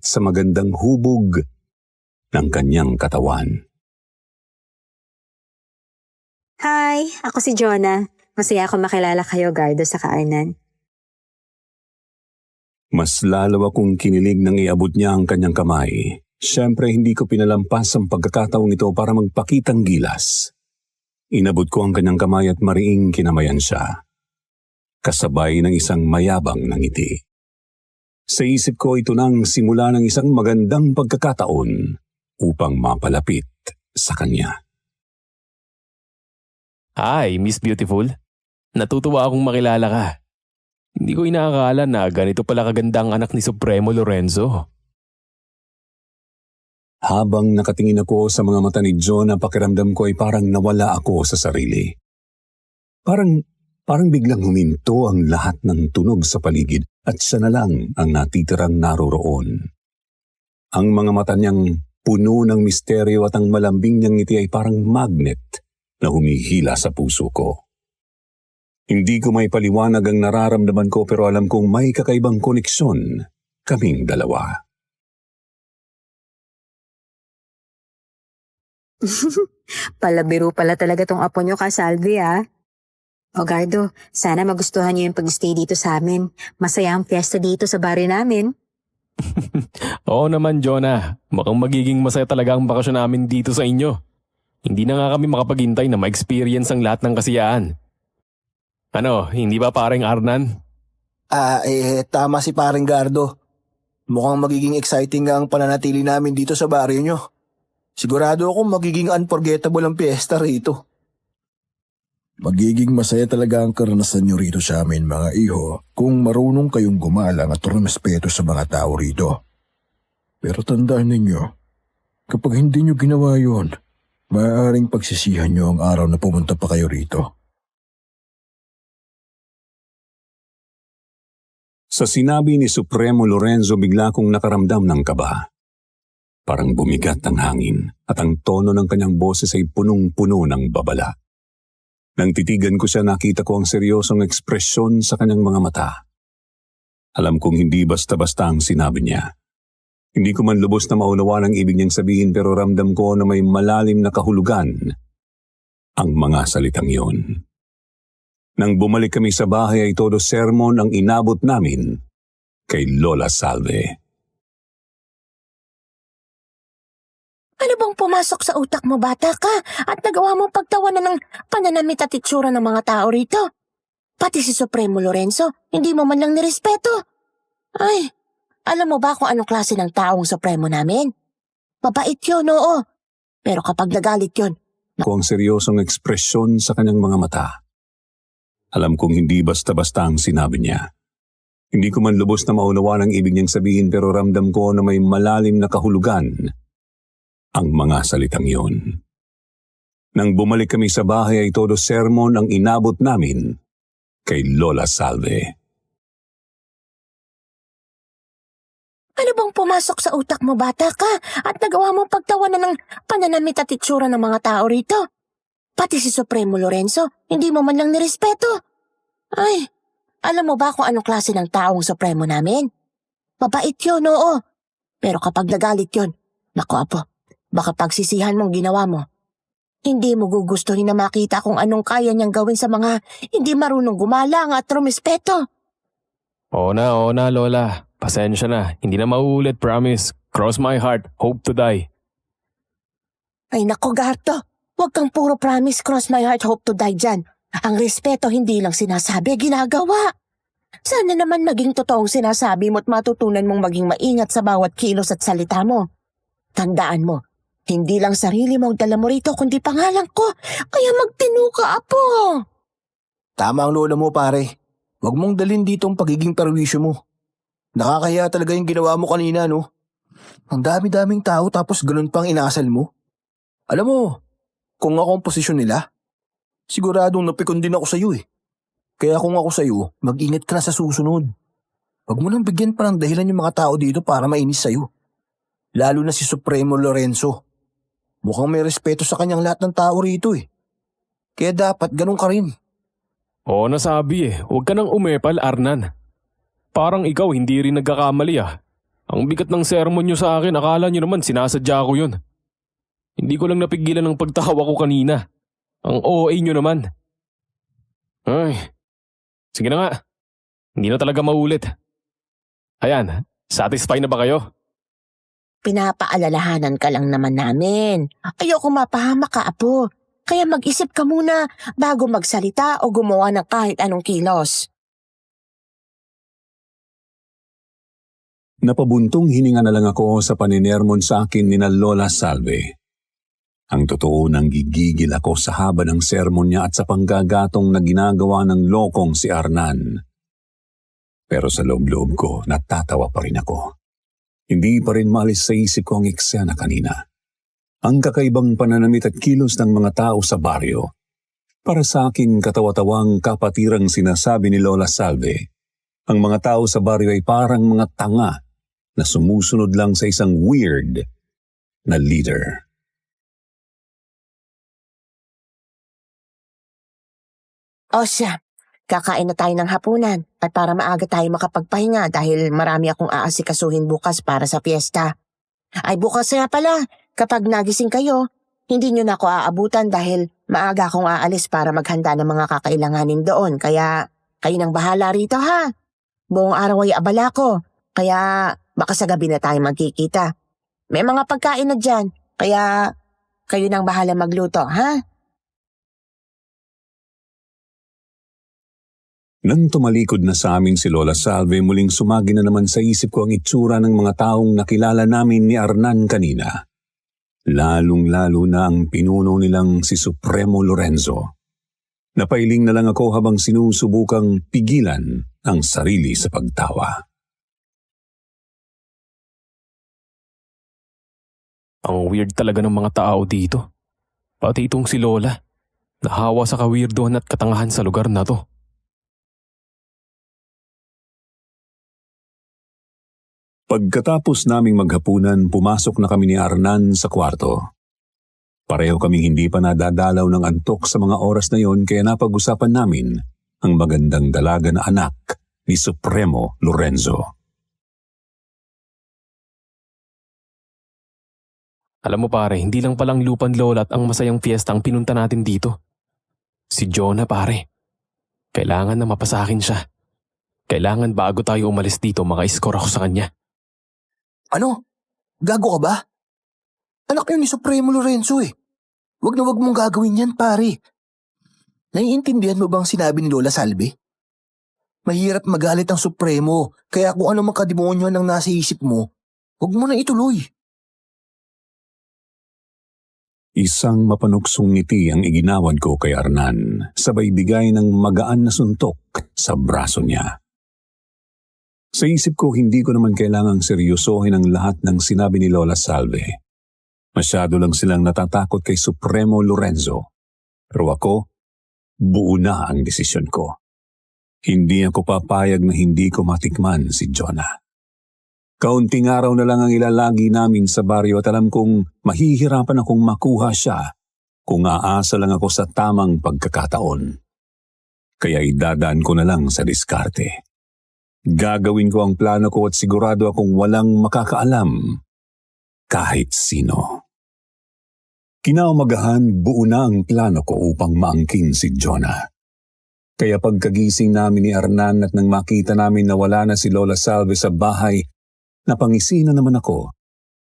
sa magandang hubog ng kanyang katawan. Hi, ako si Jonah. Masaya ako makilala kayo, Gardo, sa Arnan. Mas lalo akong kinilig nang iabot niya ang kanyang kamay. Siyempre hindi ko pinalampas ang pagkakataong ito para magpakitang gilas. Inabot ko ang kanyang kamay at mariing kinamayan siya. Kasabay ng isang mayabang na ngiti. Sa isip ko ito nang simula ng isang magandang pagkakataon upang mapalapit sa kanya. Hi, Miss Beautiful. Natutuwa akong makilala ka. Hindi ko inaakala na ganito pala kaganda ang anak ni Supremo Lorenzo. Habang nakatingin ako sa mga mata ni John, pakiramdam ko ay parang nawala ako sa sarili. Parang biglang huminto ang lahat ng tunog sa paligid at siya na lang ang natitirang naroroon. Ang mga mata niyang puno ng misteryo at ang malambing niyang ngiti ay parang magnet na humihila sa puso ko. Hindi ko may paliwanag ang nararamdaman ko pero alam kong may kakaibang koneksyon kaming dalawa. Palabiro pala talaga tong apo nyo, Kasalvi, ah. O Gardo, sana magustuhan niyo yung pag-stay dito sa amin. Masaya ang fiesta dito sa baryo namin. Oo naman, Jonah. Mukhang magiging masaya talaga ang bakasyon namin dito sa inyo. Hindi na nga kami makapaghintay na ma-experience ang lahat ng kasiyahan. Ano, hindi ba paring Arnan? Tama si paring Gardo. Mukhang magiging exciting nga ang pananatili namin dito sa baryo nyo. Sigurado akong magiging unforgettable ang fiesta rito. Magiging masaya talaga ang karanasan nyo rito sa amin, mga iho, kung marunong kayong gumalang at rumespeto sa mga tao rito. Pero tandaan ninyo, kapag hindi nyo ginawa yun, maaaring pagsisihan nyo ang araw na pumunta pa kayo rito. Sa sinabi ni Supremo Lorenzo, bigla kong nakaramdam ng kaba. Parang bumigat ang hangin at ang tono ng kanyang boses ay punong-puno ng babala. Nang titigan ko siya, nakita ko ang seryosong ekspresyon sa kanyang mga mata. Alam kong hindi basta-basta ang sinabi niya. Hindi ko man lubos na maunawaan ang ibig niyang sabihin pero ramdam ko na may malalim na kahulugan ang mga salitang iyon. Nang bumalik kami sa bahay ay todo sermon ang inabot namin kay Lola Salve. Ano bang pumasok sa utak mo, bata ka? At nagawa mo pagtawanan ng pananamit at itsura ng mga tao rito? Pati si Supremo Lorenzo, hindi mo man lang nirespeto. Ay, alam mo ba kung anong klase ng taong Supremo namin? Mabait yun, oo. Pero kapag nagalit yun, Ko ang seryosong ekspresyon sa kanyang mga mata. Alam kong hindi basta-basta ang sinabi niya. Hindi ko man lubos na maunawaan ang ibig niyang sabihin pero ramdam ko na may malalim na kahulugan ang mga salitang iyon. Nang bumalik kami sa bahay ay todo sermon ang inabot namin kay Lola Salve. Ano bang pumasok sa utak mo, bata ka? At nagawa mo pagtawanan ng pananamit at itsura ng mga tao rito? Pati si Supremo Lorenzo, hindi mo man lang nirespeto. Ay, alam mo ba kung anong klase ng taong Supremo namin? Mabait yun, oo. Pero kapag nagalit yun, naku apo, baka pagsisihan mong ginawa mo. Hindi mo gugustuhin na makita kung anong kaya niyang gawin sa mga hindi marunong gumalang at rumispeto. Oo na, Lola. Pasensya na. Hindi na mauulit, promise. Cross my heart, hope to die. Ay naku, Garto. Huwag kang puro promise, cross my heart, hope to die dyan. Ang respeto hindi lang sinasabi, ginagawa. Sana naman maging totoong sinasabi mo at matutunan mong maging maingat sa bawat kilos at salita mo. Tandaan mo, hindi lang sarili mo ang dala mo rito kundi pangalan ko, kaya magtino ka, apo. Tama ang lola mo, pare. Huwag mong dalhin dito ang pagiging perwisyo mo. Nakakaya talaga yung ginawa mo kanina, no? Ang dami-daming tao tapos ganun pang inasal mo. Alam mo, kung ako ang posisyon nila, siguradong napikon din ako sa'yo eh. Kaya kung ako sa'yo, mag-ingat ka na sa susunod. Huwag mo nang bigyan pa ng dahilan yung mga tao dito para mainis sa'yo. Lalo na si Supremo Lorenzo. Mukhang may respeto sa kanyang lahat ng tao rito eh. Kaya dapat ganun ka rin. Oo, nasabi eh. Huwag ka nang umepal, Arnan. Parang ikaw hindi rin nagkakamali ah. Ang bigat ng sermon nyo sa akin, akala nyo naman sinasadya ko yun. Hindi ko lang napigilan ng pagtawa ko kanina. Ang OA nyo naman. Ay, sige na nga. Hindi na talaga maulit. Ayan, satisfied na ba kayo? Pinapaalalahanan ka lang naman namin. Ayoko mapahamak ka, apo. Kaya mag-isip ka muna bago magsalita o gumawa ng kahit anong kilos. Napabuntong hininga na lang ako sa paninermon sa akin ni na Lola Salve. Ang totoo nang gigigil ako sa haba ng sermon niya at sa panggagatong na ginagawa ng lokong si Arnan. Pero sa loob-loob ko, natatawa pa rin ako. Hindi pa rin maalis sa isip ko ang eksena kanina. Ang kakaibang pananamit at kilos ng mga tao sa baryo. Para sa akin, katawa-tawang kapatirang sinasabi ni Lola Salve. Ang mga tao sa baryo ay parang mga tanga na sumusunod lang sa isang weird na leader. O siya, kakain na tayo ng hapunan at para maaga tayo makapagpahinga dahil marami akong aasikasuhin bukas para sa piyesta. Ay bukas nga pala, kapag nagising kayo, hindi nyo na ako aabutan dahil maaga akong aalis para maghanda ng mga kakailanganin doon. Kaya kayo nang bahala rito ha. Buong araw ay abala ko, kaya baka sa gabi na tayo magkikita. May mga pagkain na dyan, kaya kayo nang bahala magluto ha. Nang tumalikod na sa amin si Lola Salve, muling sumagi na naman sa isip ko ang itsura ng mga taong nakilala namin ni Arnan kanina. Lalong-lalo na ang pinuno nilang si Supremo Lorenzo. Napailing na lang ako habang sinusubukang pigilan ang sarili sa pagtawa. Ang weird talaga ng mga tao dito. Pati itong si Lola. Nahawa sa kawirdohan at katangahan sa lugar na to. Pagkatapos naming maghapunan, pumasok na kami ni Arnan sa kwarto. Pareho kaming hindi pa nadadalaw ng antok sa mga oras na yon kaya napag-usapan namin ang magandang dalaga na anak ni Supremo Lorenzo. Alam mo pare, hindi lang palang Lupan Lola at ang masayang fiesta ang pinunta natin dito. Si Jonah pare. Kailangan na mapasakin siya. Kailangan bago tayo umalis dito maka-score ako sa kanya. Ano? Gago ka ba? Anak yun ni Supremo Lorenzo eh. Wag na wag mong gagawin yan, pare. Naiintindihan mo bang sinabi ni Lola Salve? Mahirap magalit ang Supremo, kaya kung ano mang kademonyo ang nasa isip mo, wag mo na ituloy. Isang mapanuksong ngiti ang iginawad ko kay Arnan, sabay bigay ng magaan na suntok sa braso niya. Sa isip ko, hindi ko naman kailangang seryosohin ang lahat ng sinabi ni Lola Salve. Masyado lang silang natatakot kay Supremo Lorenzo. Pero ako, buo na ang desisyon ko. Hindi ako papayag na hindi ko matikman si Jonah. Kaunting araw na lang ang ilalagi namin sa baryo at alam kong mahihirapan akong makuha siya kung aasa lang ako sa tamang pagkakataon. Kaya idadaan ko na lang sa diskarte. Gagawin ko ang plano ko at sigurado akong walang makakaalam kahit sino. Kinaumagahan, buo na ang plano ko upang maangkin si Jonah. Kaya pagkagising namin ni Hernan at nang makita namin na wala na si Lola Salve sa bahay, napangisi na naman ako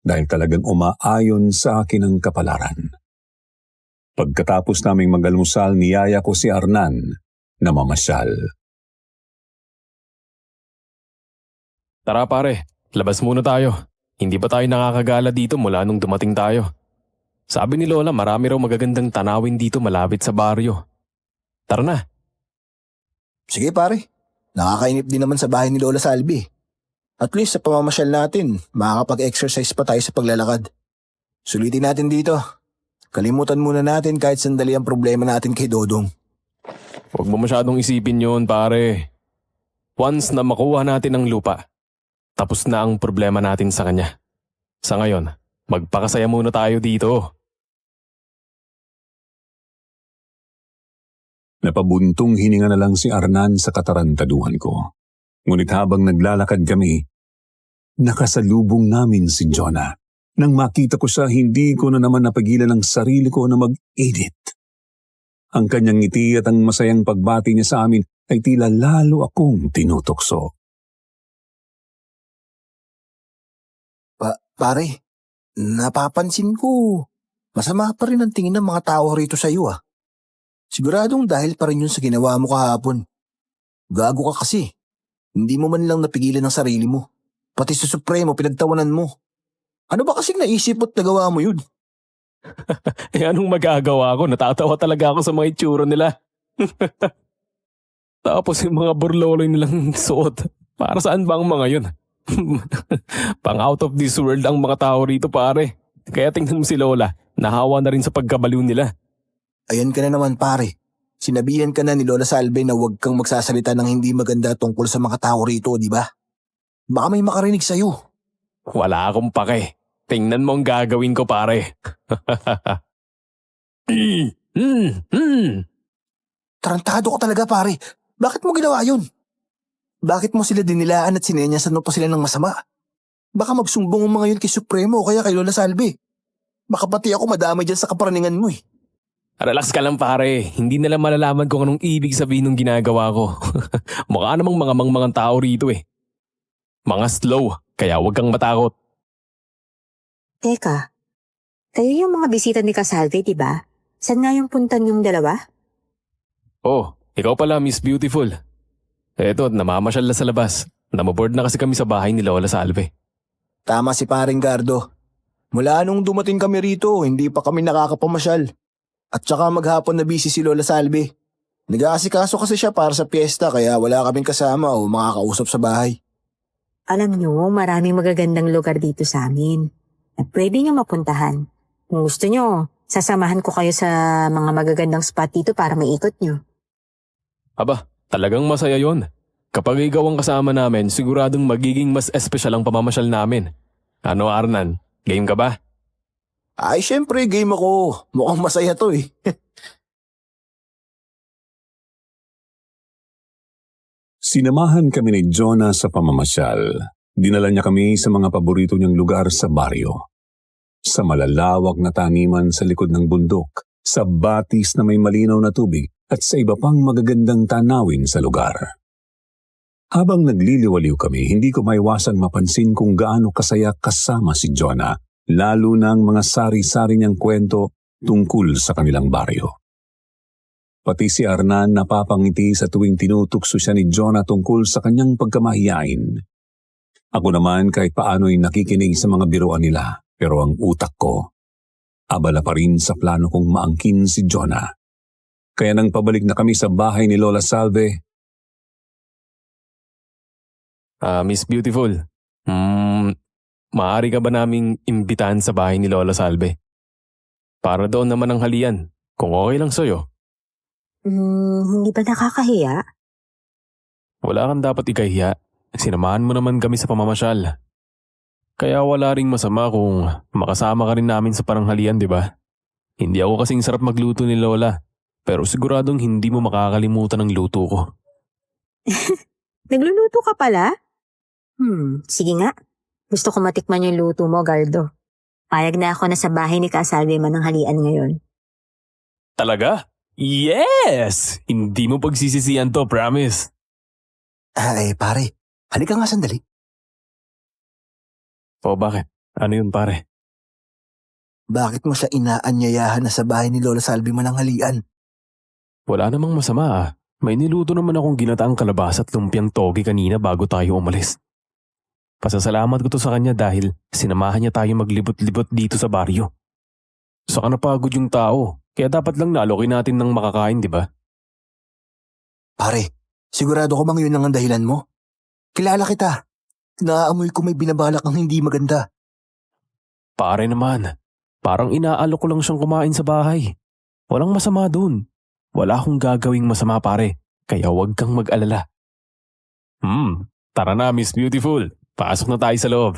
dahil talagang umaayon sa akin ang kapalaran. Pagkatapos naming mag-almusal, niyaya ko si Hernan na mamasyal. Tara pare, labas muna tayo. Hindi pa tayo nakakagala dito mula nung dumating tayo. Sabi ni Lola marami raw magagandang tanawin dito malapit sa baryo. Tara na. Sige pare, nakakainip din naman sa bahay ni Lola Salvi. At least sa pamamasyal natin, makakapag-exercise pa tayo sa paglalakad. Sulitin natin dito. Kalimutan muna natin kahit sandali ang problema natin kay Dodong. Huwag mo masyadong isipin yon pare. Once na makuha natin ang lupa, tapos na ang problema natin sa kanya. Sa ngayon, magpakasaya muna tayo dito. Napabuntong hininga na lang si Hernan sa katarantaduhan ko. Ngunit habang naglalakad kami, nakasalubong namin si Jonah. Nang makita ko siya, hindi ko na naman napagilan ang sarili ko na mag-edit. Ang kanyang ngiti at ang masayang pagbati niya sa amin ay tila lalo akong tinutokso. Pare, napapansin ko, masama pa rin ang tingin ng mga tao rito sa iyo ah. Siguradong dahil pa rin yun sa ginawa mo kahapon. Gago ka kasi. Hindi mo man lang napigilan ang sarili mo. Pati sa Supremo, pinagtawanan mo. Ano ba kasing naisip mo't nagawa mo yun? Anong magagawa ko? Natatawa talaga ako sa mga itsura nila. Tapos yung mga burloloy nilang suot. Para saan ba ang mga yun? Pang out of this world ang mga tao rito pare. Kaya tingnan mo si Lola. Nahawa na rin sa pagkabaliw nila. Ayan ka na naman pare. Sinabihan ka na ni Lola Salve na huwag kang magsasalita ng hindi maganda tungkol sa mga tao rito, di ba? Baka may makarinig sa'yo. Wala akong pake. Tingnan mo ang gagawin ko pare. Tarantado ka talaga pare. Bakit mo ginawa yun? Bakit mo sila dinilaan at sinenyasan mo pa sila ng masama? Baka magsumbong ang mga yun kay Supremo o kaya kay Lola Salve. Baka pati ako madamay dyan sa kaparaningan mo eh. Relax ka lang pare. Hindi nila malalaman kung anong ibig sabihin ng ginagawa ko. Mukha namang mga mangmangang tao rito eh. Mga slow, kaya huwag kang matakot. Teka, kayo yung mga bisita ni Kasalve, di ba? Saan nga yung puntan yung dalawa? Oh, ikaw pala Miss Beautiful. Eto, namamasyal na sa labas. Namaboard na kasi kami sa bahay ni Lola Salve. Tama si paring Gardo. Mula nung dumating kami rito, hindi pa kami nakakapamasyal. At saka maghapon na busy si Lola Salve. Nag-aasikaso kasi siya para sa piyesta kaya wala kaming kasama o makakausap sa bahay. Alam nyo, maraming magagandang lugar dito sa amin. At pwede nyo mapuntahan. Kung gusto nyo, sasamahan ko kayo sa mga magagandang spot dito para maikot nyo. Aba, talagang masaya yon. Kapag ikaw ang kasama namin, siguradong magiging mas espesyal ang pamamasyal namin. Ano Arnan, game ka ba? Ay, syempre, game ako. Mukhang masaya to eh. Sinamahan kami ni Jonah sa pamamasyal. Dinala niya kami sa mga paborito niyang lugar sa baryo. Sa malalawak na taniman sa likod ng bundok, sa batis na may malinaw na tubig, at sa iba pang magagandang tanawin sa lugar. Habang nagliliwaliw kami, hindi ko maiwasang mapansin kung gaano kasaya kasama si Jonah, lalo na ang mga sari-sari niyang kwento tungkol sa kanilang baryo. Pati si Hernan napapangiti sa tuwing tinutukso siya ni Jonah tungkol sa kanyang pagkamahiyain. Ako naman kahit paano'y nakikinig sa mga biruan nila, pero ang utak ko, abala pa rin sa plano kong maangkin si Jonah. Kaya nang pabalik na kami sa bahay ni Lola Salve, Miss Beautiful, maaari ka ba naming imbitahan sa bahay ni Lola Salve? Para doon naman ang halian, kung okay lang sa'yo. Hindi ba nakakahiya? Wala kang dapat ikahiya. Sinamahan mo naman kami sa pamamasyal. Kaya wala ring masama kung makasama ka rin namin sa paranghalian, di ba? Hindi ako kasing sarap magluto ni Lola, pero siguradong hindi mo makakalimutan ang luto ko. Nagluluto ka pala? Sige nga. Gusto ko matikman yung luto mo, Gardo. Payag na ako na sa bahay ni Kasalve mananghalian ngayon. Talaga? Yes! Hindi mo pagsisisihan to, promise. Ay, pare. Halika nga sandali. O bakit? Ano yun pare? Bakit mo siya inaanyayahan na sa bahay ni Lola Salvi mananghalian? Wala namang masama ah. May niluto naman akong ginataang kalabasa at lumpiang togi kanina bago tayo umalis. Pasasalamat ko to sa kanya dahil sinamahan niya tayo maglibot-libot dito sa baryo. Saka napagod yung tao, kaya dapat lang naalokin natin ng makakain, di ba? Pare, sigurado ko bang yun lang ang dahilan mo? Kilala kita. Naaamoy ko may binabalak ang hindi maganda. Pare naman, parang inaalok ko lang siyang kumain sa bahay. Walang masama dun. Wala akong gagawing masama pare, kaya huwag kang mag-alala. Tara na Miss Beautiful, pasok na tayo sa loob.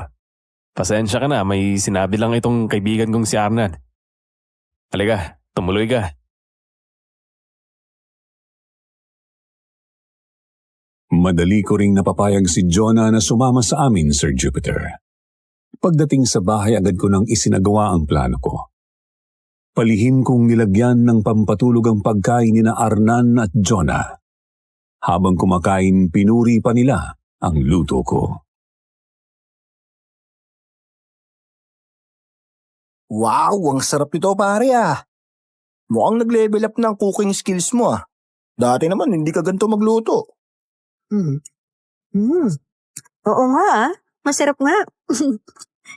Pasensya ka na, may sinabi lang itong kaibigan kong si Arnan. Halika, tumuloy ka. Madali ko ring napapayag si Jonah na sumama sa amin, Sir Jupiter. Pagdating sa bahay agad ko nang isinagawa ang plano ko. Palihim kong nilagyan ng pampatulog ang pagkain ni na Arnan at Jonah. Habang kumakain, pinuri pa nila ang luto ko. Wow, ang sarap ito pare ah. Mukhang nag-level up ng cooking skills mo ah. Dati naman hindi ka ganito magluto. Oo nga ah. Masarap nga.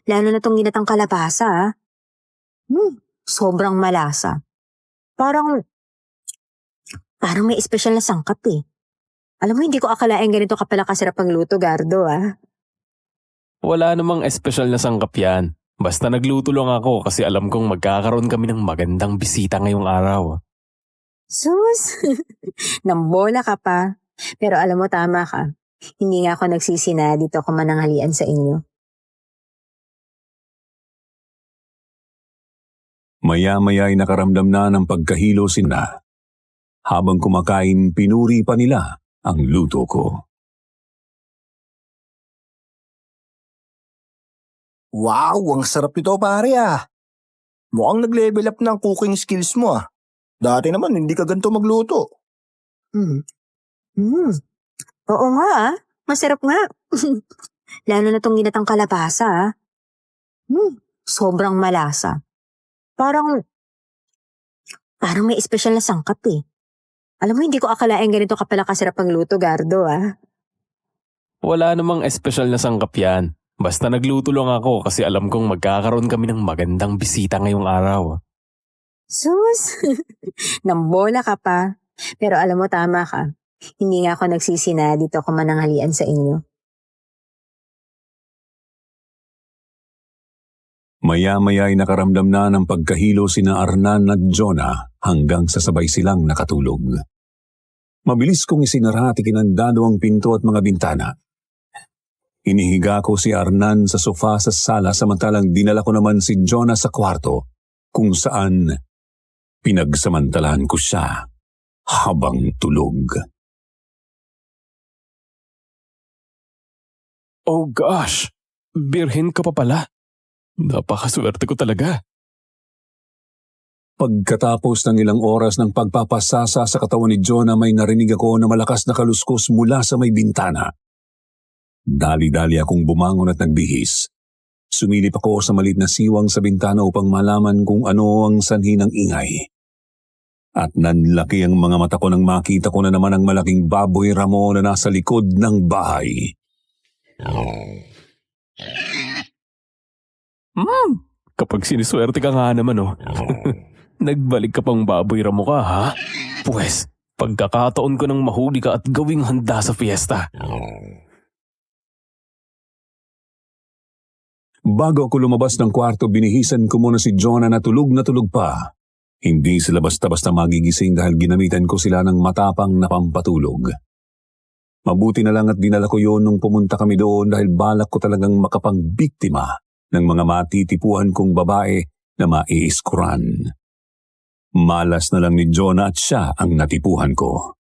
Lalo na tong ginatang kalabasa ah. Sobrang malasa. Parang may espesyal na sangkap eh. Alam mo, hindi ko akalain ganito ka pala kasarap magluto, Gardo ah. Wala namang espesyal na sangkap yan. Basta nagluto lang ako kasi alam kong magkakaroon kami ng magandang bisita ngayong araw. Sus! Nambola ka pa. Pero alam mo, tama ka. Hindi nga ako nagsisina dito ako mananghalian sa inyo. Maya-maya ay nakaramdam na ng pagkahilo sina. Habang kumakain, pinuri pa nila ang luto ko. Wow, ang sarap ito pare ah. Mukhang nag-level up ng cooking skills mo ah. Dati naman hindi ka ganito magluto. Oo nga ah. Masarap nga. Lalo na tong ginatang kalabasa ah. Sobrang malasa. Parang may espesyal na sangkap eh. Alam mo, hindi ko akalain ganito ka pala kasarap magluto, Gardo ah. Wala namang espesyal na sangkap yan. Basta nagluto lang ako kasi alam kong magkakaroon kami ng magandang bisita ngayong araw. Sus! Nambola ka pa. Pero alam mo, tama ka. Hindi nga ako nagsisina dito ako mananghalian sa inyo. Maya-maya ay nakaramdam na ng pagkahilo sina Arnan at Jonah hanggang sa sabay silang nakatulog. Mabilis kong isinara at ikinandado ang pinto at mga bintana. Inihiga ko si Arnan sa sofa sa sala samantalang dinala ko naman si Jonah sa kwarto kung saan pinagsamantalahan ko siya habang tulog. Oh gosh! Birhen ka pa pala. Napakaswerte ko talaga. Pagkatapos ng ilang oras ng pagpapasasa sa katawan ni Jonah, may narinig ako na malakas na kaluskos mula sa may bintana. Dali-dali akong bumangon at nagbihis. Sumilip ako sa maliit na siwang sa bintana upang malaman kung ano ang sanhi ng ingay. At nanlaki ang mga mata ko nang makita ko na naman ang malaking baboy ramo na nasa likod ng bahay. Kapag siniswerte ka nga naman oh. Nagbalik ka pang baboy ramo ka ha? Pwes, pagkakataon ko nang mahuli ka at gawing handa sa fiesta. Bago ako lumabas ng kwarto, binihisan ko muna si Jonah na tulog pa. Hindi sila basta-basta magigising dahil ginamitan ko sila ng matapang na pampatulog. Mabuti na lang at dinala ko yon nung pumunta kami doon dahil balak ko talagang makapangbiktima ng mga matitipuhan kong babae na maiiskuran. Malas na lang ni Jonah at siya ang natipuhan ko.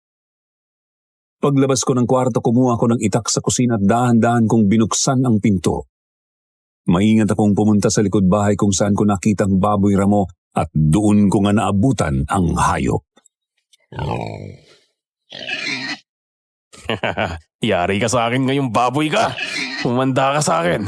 Paglabas ko ng kwarto, kumuha ko ng itak sa kusina at dahan-dahan kong binuksan ang pinto. Maingat akong pumunta sa likod bahay kung saan ko nakitang baboy ramo at doon ko nga naabutan ang hayop. Yari ka sa akin ngayong baboy ka. Humanda ka sa akin.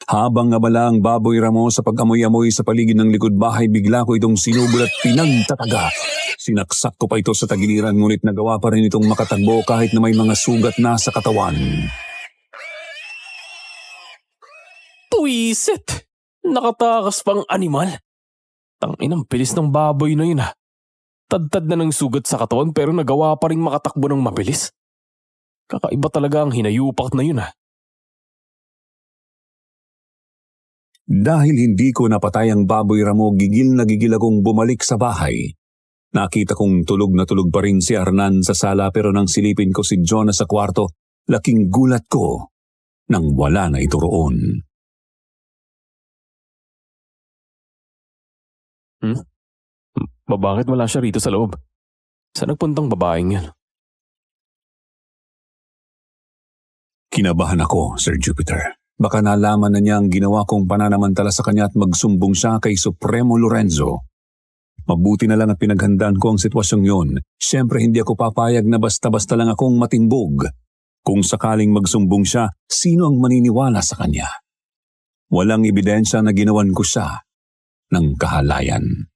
Habang abala ang baboy ramo sa pag-amoy-amoy sa paligid ng likod bahay, bigla ko itong sinubol at pinagtataga. Sinaksak ko pa ito sa tagiliran, ngunit nagawa pa rin itong makatagbo kahit na may mga sugat na sa katawan. Puwisit! Nakatakas pang animal. Tanginang bilis ng baboy na yun. Tadtad na ng sugat sa katawan pero nagawa pa rin makatakbo ng mabilis. Kakaiba talaga ang hinayupak na yun. Dahil hindi ko napatay ang baboy ramo, gigil na gigil akong bumalik sa bahay. Nakita kong tulog na tulog pa rin si Hernan sa sala pero nang silipin ko si Jonah sa kwarto, laking gulat ko nang wala na ito roon. Bakit wala siya rito sa loob? Saan nagpuntang babaeng yan? Kinabahan ako, Sir Jupiter. Baka nalaman na niya ang ginawa kong pananamantala sa kanya at magsumbong siya kay Supremo Lorenzo. Mabuti na lang at pinaghandaan ko ang sitwasyong yon. Siyempre hindi ako papayag na basta-basta lang akong matimbog. Kung sakaling magsumbong siya, sino ang maniniwala sa kanya? Walang ebidensya na ginawan ko siya ng kahalayan.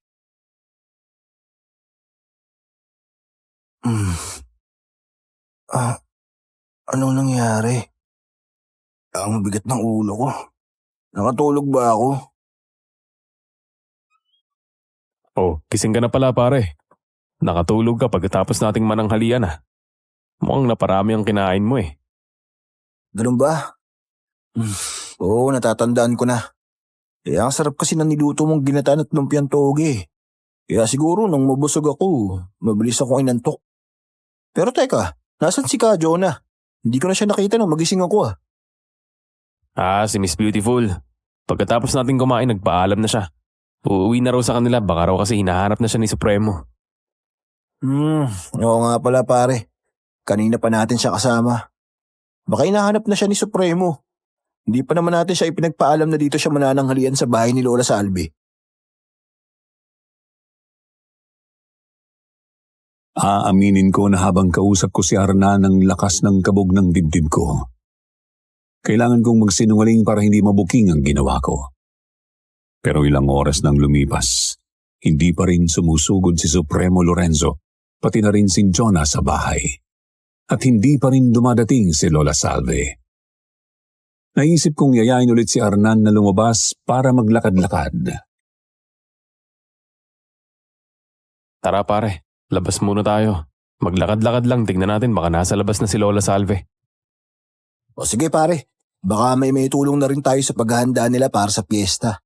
Anong nangyari? Ang bigat ng ulo ko. Nakatulog ba ako? Oh, gising ka na pala pare. Nakatulog ka pagkatapos nating mananghalian Mukhang naparami ang kinain mo Ganun ba? Oo, natatandaan ko na. Ang sarap kasi ng niluto mong ginataan at lumpiang toge. Kaya siguro nang mabusog ako, mabilis akong inantok. Pero teka, nasan si Ka Jonah? Hindi ko na siya nakita nang magising ako Si Miss Beautiful. Pagkatapos nating kumain, nagpaalam na siya. Uuwi na raw sa kanila, baka raw kasi hinahanap na siya ni Supremo. Oo nga pala pare. Kanina pa natin siya kasama. Baka hinahanap na siya ni Supremo. Hindi pa naman natin siya ipinagpaalam na dito siya manananghalian sa bahay ni Lola Salve. Aaminin ko na habang kausap ko si Hernan ang lakas ng kabog ng dibdib ko. Kailangan kong magsinungaling para hindi mabuking ang ginawa ko. Pero ilang oras nang lumipas, hindi pa rin sumusugod si Supremo Lorenzo, pati na rin si Jonah sa bahay. At hindi pa rin dumadating si Lola Salve. Naisip kong yayain ulit si Hernan na lumabas para maglakad-lakad. Tara pare, labas muna tayo. Maglakad-lakad lang, tignan natin baka nasa labas na si Lola Salve. O sige pare, baka may tulong na rin tayo sa paghahanda nila para sa piyesta.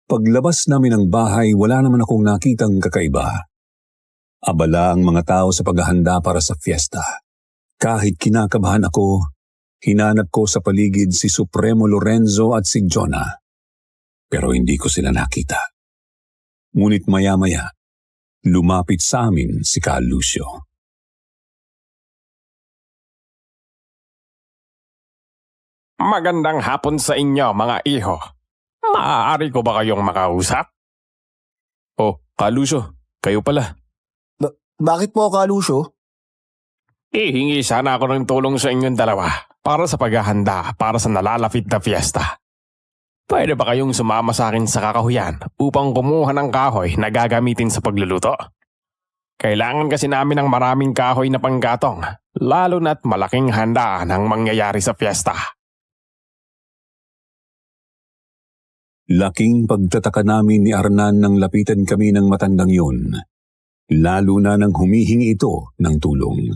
Paglabas namin ng bahay, wala naman akong nakitang kakaiba. Abala ang mga tao sa paghahanda para sa fiesta. Kahit kinakabahan ako, hinanap ko sa paligid si Supremo Lorenzo at si Jonah. Pero hindi ko sila nakita. Ngunit maya-maya, lumapit sa amin si Ka Lucio. Magandang hapon sa inyo, mga iho. Maaari ko ba kayong makausap? Oh, Ka Lucio, kayo pala. Bakit po, Ka Lucio? Ihingi sana ako ng tulong sa inyong dalawa para sa paghahanda para sa nalalapit na fiesta. Pwede ba kayong sumama sa akin sa kakahuyan upang kumuha ng kahoy na gagamitin sa pagluluto? Kailangan kasi namin ng maraming kahoy na panggatong, lalo na't malaking handaan ang mangyayari sa fiesta. Laking pagtataka namin ni Hernan nang lapitan kami ng matandang yun, lalo na nang humihingi ito ng tulong.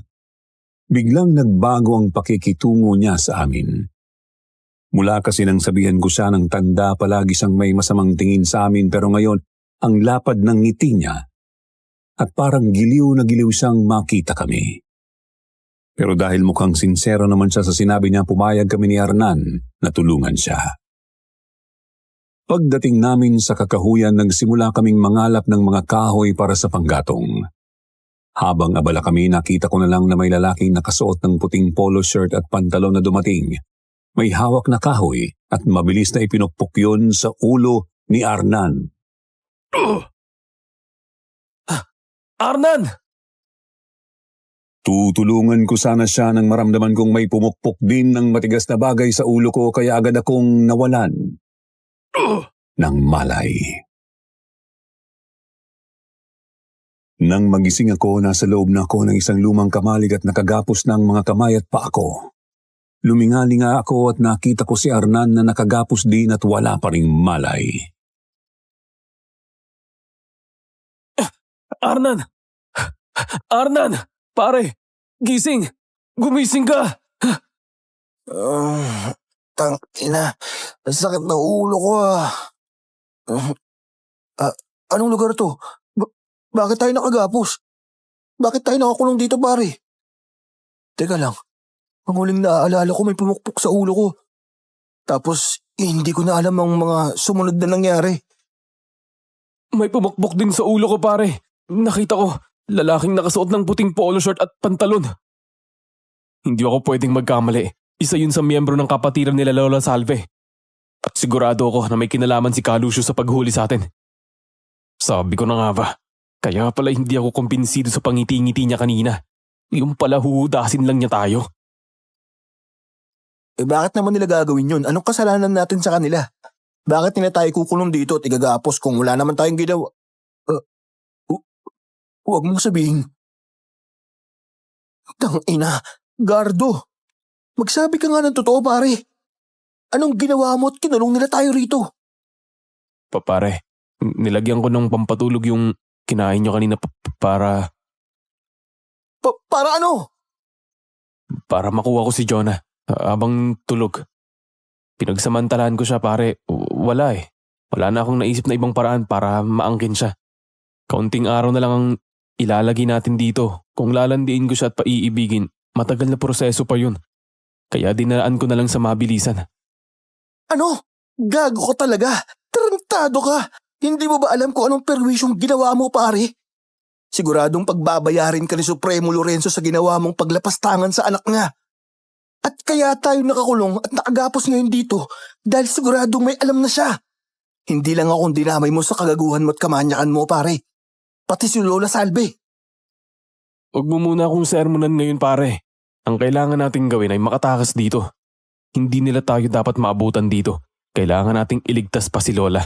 Biglang nagbago ang pakikitungo niya sa amin. Mula kasi nang sabihan ko siya ng tanda palagi siyang may masamang tingin sa amin pero ngayon ang lapad ng ngiti niya at parang giliw na giliw siyang makita kami. Pero dahil mukhang sincero naman siya sa sinabi niya, pumayag kami ni Hernan na tulungan siya. Pagdating namin sa kakahuyan, nagsimula kaming mangalap ng mga kahoy para sa panggatong. Habang abala kami, nakita ko na lang na may lalaking nakasuot ng puting polo shirt at pantalon na dumating. May hawak na kahoy at mabilis na ipinukpok yun sa ulo ni Hernan. Arnan! Tutulungan ko sana siya nang maramdaman kong may pumukpok din ng matigas na bagay sa ulo ko, kaya agad akong nawalan ng malay. Nang magising ako, nasa loob na ako ng isang lumang kamalig at nakagapos ng mga kamay at paa ko. Lumingalinga ako at nakita ko si Hernan na nakagapos din at wala pa ring malay. Arnan! Arnan! Pare! Gising! Gumising ka! Tangina, ang sakit ng ulo ko ah. Anong lugar to? Bakit tayo nakagapos? Bakit tayo nakakulong dito, pare? Teka lang, ang huling naaalala ko may pumukpok sa ulo ko. Tapos hindi ko na alam ang mga sumunod na nangyari. May pumukpok din sa ulo ko, pare. Nakita ko, lalaking nakasuot ng puting polo shirt at pantalon. Hindi ako pwedeng magkamali. Isa yun sa miyembro ng kapatiran nila Lola Salve. At sigurado ako na may kinalaman si Calusio sa paghuli sa atin. Sabi ko na nga ba, kaya pala hindi ako kumbinsido sa pangiti-ngiti niya kanina. Yung pala huhudasin lang niya tayo. Bakit naman nila gagawin yun? Anong kasalanan natin sa kanila? Bakit nila tayo kukulong dito at igagapos kung wala naman tayong ginawa? Huwag mong sabihin. Tangina, Gardo. Magsabi ka nga ng totoo, pare. Anong ginawa mo at kinulong nila tayo rito? Pare, nilagyan ko ng pampatulog yung kinain nyo kanina para... Para ano? Para makuha ko si Jonah habang tulog. Pinagsamantalahan ko siya, pare. Wala eh. Wala na akong naisip na ibang paraan para maangkin siya. Kaunting araw na lang ang ilalagay natin dito. Kung lalandiin ko siya at paiibigin, matagal na proseso pa yun. Kaya dinaan ko na lang sa mabilisan. Ano? Gago ka talaga. Tarantado ka. Hindi mo ba alam kung anong perwisyong ginawa mo, pare? Siguradong pagbabayarin ka ni Supremo Lorenzo sa ginawa mong paglapastangan sa anak niya. At kaya tayo nakakulong at nakagapos ngayon dito dahil siguradong may alam na siya. Hindi lang akong dinamay mo sa kagaguhan mo at kamanyakan mo, pare. Pati si Lola Salve. Huwag mo muna akong sermonan ngayon, pare. Ang kailangan nating gawin ay makatakas dito. Hindi nila tayo dapat maabutan dito. Kailangan nating iligtas pa si Lola.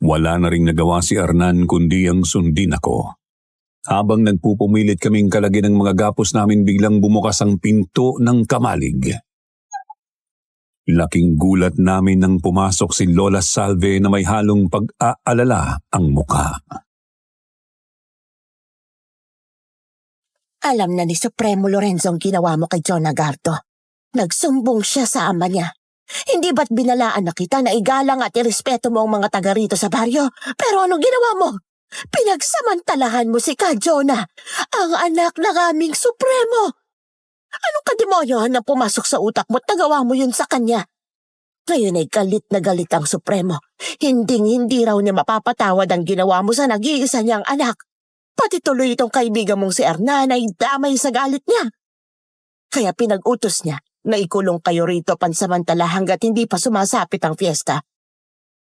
Wala na ring nagawa si Hernan kundi ang sundin ako. Habang nagpupumilit kaming kalagi ng mga gapos namin, biglang bumukas ang pinto ng kamalig. Laking gulat namin nang pumasok si Lola Salve na may halong pag-aalala ang mukha. Alam na ni Supremo Lorenzo ang ginawa mo kay Jonah Gardo. Nagsumbong siya sa ama niya. Hindi ba't binalaan na kita na igalang at irespeto mo ang mga taga rito sa baryo? Pero anong ginawa mo? Pinagsamantalahan mo si Ka Jonah, ang anak ng aming Supremo. Anong kademonyohan na pumasok sa utak mo at nagawa mo yun sa kanya? Ngayon ay galit na galit ang Supremo. Hindi raw niya mapapatawad ang ginawa mo sa nag-iisa niyang anak. Pati tuloy itong kaibigan mong si Hernan ay damay sa galit niya. Kaya pinag-utos niya na ikulong kayo rito pansamantala hanggat hindi pa sumasapit ang fiesta.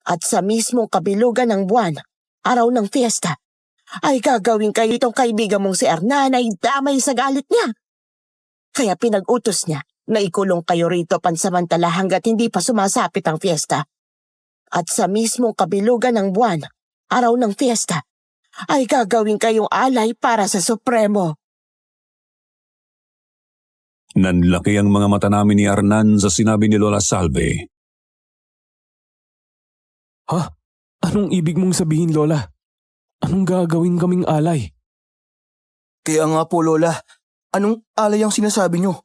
At sa mismong kabilugan ng buwan, araw ng fiesta, ay gagawin kayo itong kaibigan mong si Hernan ay damay sa galit niya. Kaya pinag-utos niya na ikulong kayo rito pansamantala hanggat hindi pa sumasapit ang fiesta. At sa mismong kabilugan ng buwan, araw ng fiesta, ay gagawin kayong alay para sa Supremo. Nanlaki ang mga mata namin ni Hernan sa sinabi ni Lola Salve. Ha? Anong ibig mong sabihin, Lola? Anong gagawin kaming alay? Kaya nga po, Lola. Anong alay ang sinasabi niyo?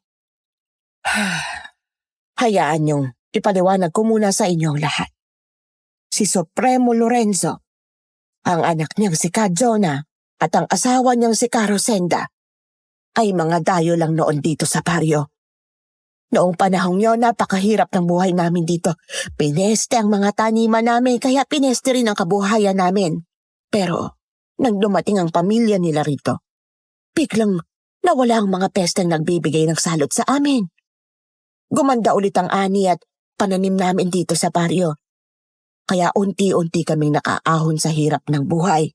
Hayaan niyong ipaliwanag ko muna sa inyo ang lahat. si Supremo Lorenzo, ang anak niyang si Kajona at ang asawa niyang si Carosenda ay mga dayo lang noon dito sa baryo. Noong panahong yon, napakahirap ng buhay namin dito. Pineste ang mga taniman namin kaya pineste rin ang kabuhayan namin. Pero nang dumating ang pamilya nila rito, biglang nawala ang mga pesteng nagbibigay ng salot sa amin. Gumanda ulit ang ani at pananim namin dito sa baryo. Kaya unti-unti kaming nakaahon sa hirap ng buhay.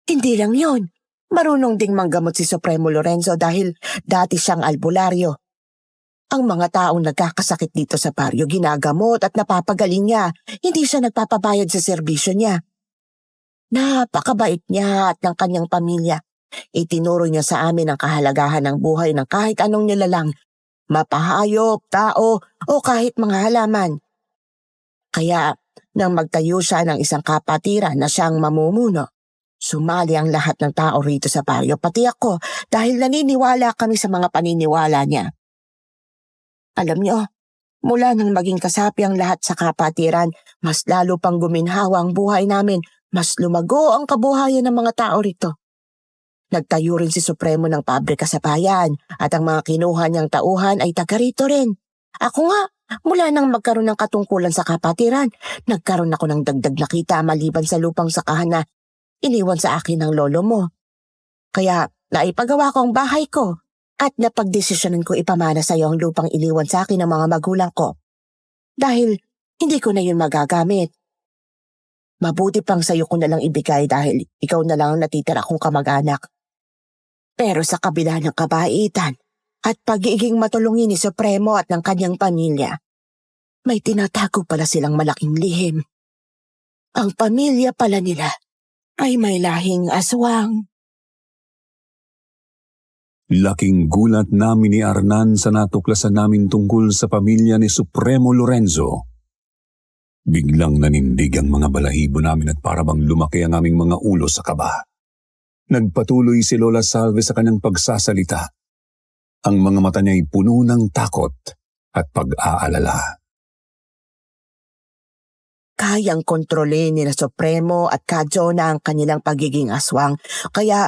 Hindi lang yon, marunong ding manggamot si Supremo Lorenzo dahil dati siyang albularyo. Ang mga taong nagkakasakit dito sa baryo ginagamot at napapagaling niya. Hindi siya nagpapabayad sa serbisyo niya. Napakabait niya at ng kanyang pamilya. Itinuro niya sa amin ang kahalagahan ng buhay ng kahit anong nilalang, mapahayop, tao o kahit mga halaman. Kaya nang magtayo siya ng isang kapatiran na siyang mamumuno, sumali ang lahat ng tao rito sa baryo, pati ako, dahil naniniwala kami sa mga paniniwala niya. Alam niyo, mula nang maging kasapi ang lahat sa kapatiran, mas lalo pang guminhawa ang buhay namin, mas lumago ang kabuhayan ng mga tao rito. Nagtayo rin si Supremo ng pabrika sa bayan at ang mga kinuha niyang tauhan ay taga rito rin. Ako nga, mula nang magkaroon ng katungkulan sa kapatiran, nagkaroon ako ng dagdag na kita maliban sa lupang sakahan na iniwan sa akin ng lolo mo. Kaya naipagawa ko ang bahay ko at napagdesisyonan ko ipamana sa iyo ang lupang iniwan sa akin ng mga magulang ko. Dahil hindi ko na yun magagamit. Mabuti pang sa iyo ko na lang ibigay dahil ikaw na lang ang natitira kong kamag-anak. Pero sa kabila ng kabaitan at pagiging matulungin ni Supremo at ng kanyang pamilya, may tinatago pala silang malaking lihim. Ang pamilya pala nila ay may lahing aswang. Laking gulat namin ni Arnan sa natuklasan namin tungkol sa pamilya ni Supremo Lorenzo. Biglang nanindig ang mga balahibo namin at parabang lumaki ang aming mga ulo sa kaba. Nagpatuloy si Lola Salve sa kanyang pagsasalita. Ang mga mata niya ay puno ng takot at pag-aalala. Kayang kontrolin ni na Supremo at Kajona ang kanilang pagiging aswang, kaya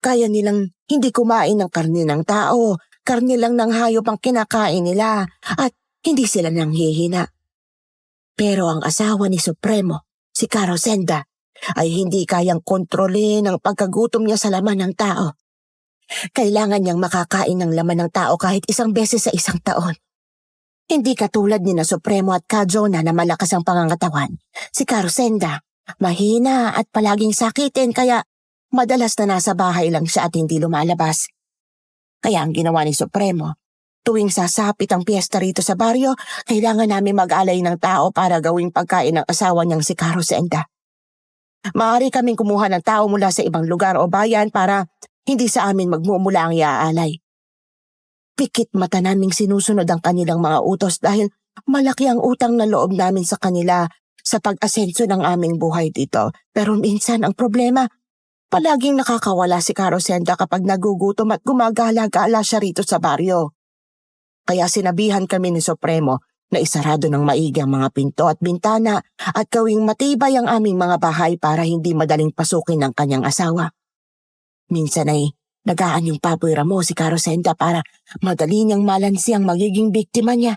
nilang hindi kumain ng karne ng tao, karne lang ng hayop ang kinakain nila at hindi sila nanghihina. Pero ang asawa ni Supremo, si Carosenda, ay hindi kayang kontrolin ang pagkagutom niya sa laman ng tao. Kailangan niyang makakain ng laman ng tao kahit isang beses sa isang taon. Hindi katulad ni na Supremo at Kajona na malakas ang pangangatawan. Si Carosenda, mahina at palaging sakitin kaya madalas na nasa bahay lang siya at hindi lumalabas. Kaya ang ginawa ni Supremo, tuwing sasapit ang piyesta rito sa baryo, kailangan namin mag-alay ng tao para gawing pagkain ng asawa niyang si Carosenda. Maaari kaming kumuha ng tao mula sa ibang lugar o bayan para hindi sa amin magmumula ang iaalay. Pikit mata naming sinusunod ang kanilang mga utos dahil malaki ang utang na loob namin sa kanila sa pag-asenso ng aming buhay dito. Pero minsan ang problema, palaging nakakawala si Carosenda kapag nagugutom at gumagala-gala siya rito sa baryo. Kaya sinabihan kami ni Supremo na isarado ng maigi ang mga pinto at bintana at gawing matibay ang aming mga bahay para hindi madaling pasukin ng kanyang asawa. Minsan ay nagaan yung Baboy Ramo si Carosenda para madali niyang malansi ang magiging biktima niya.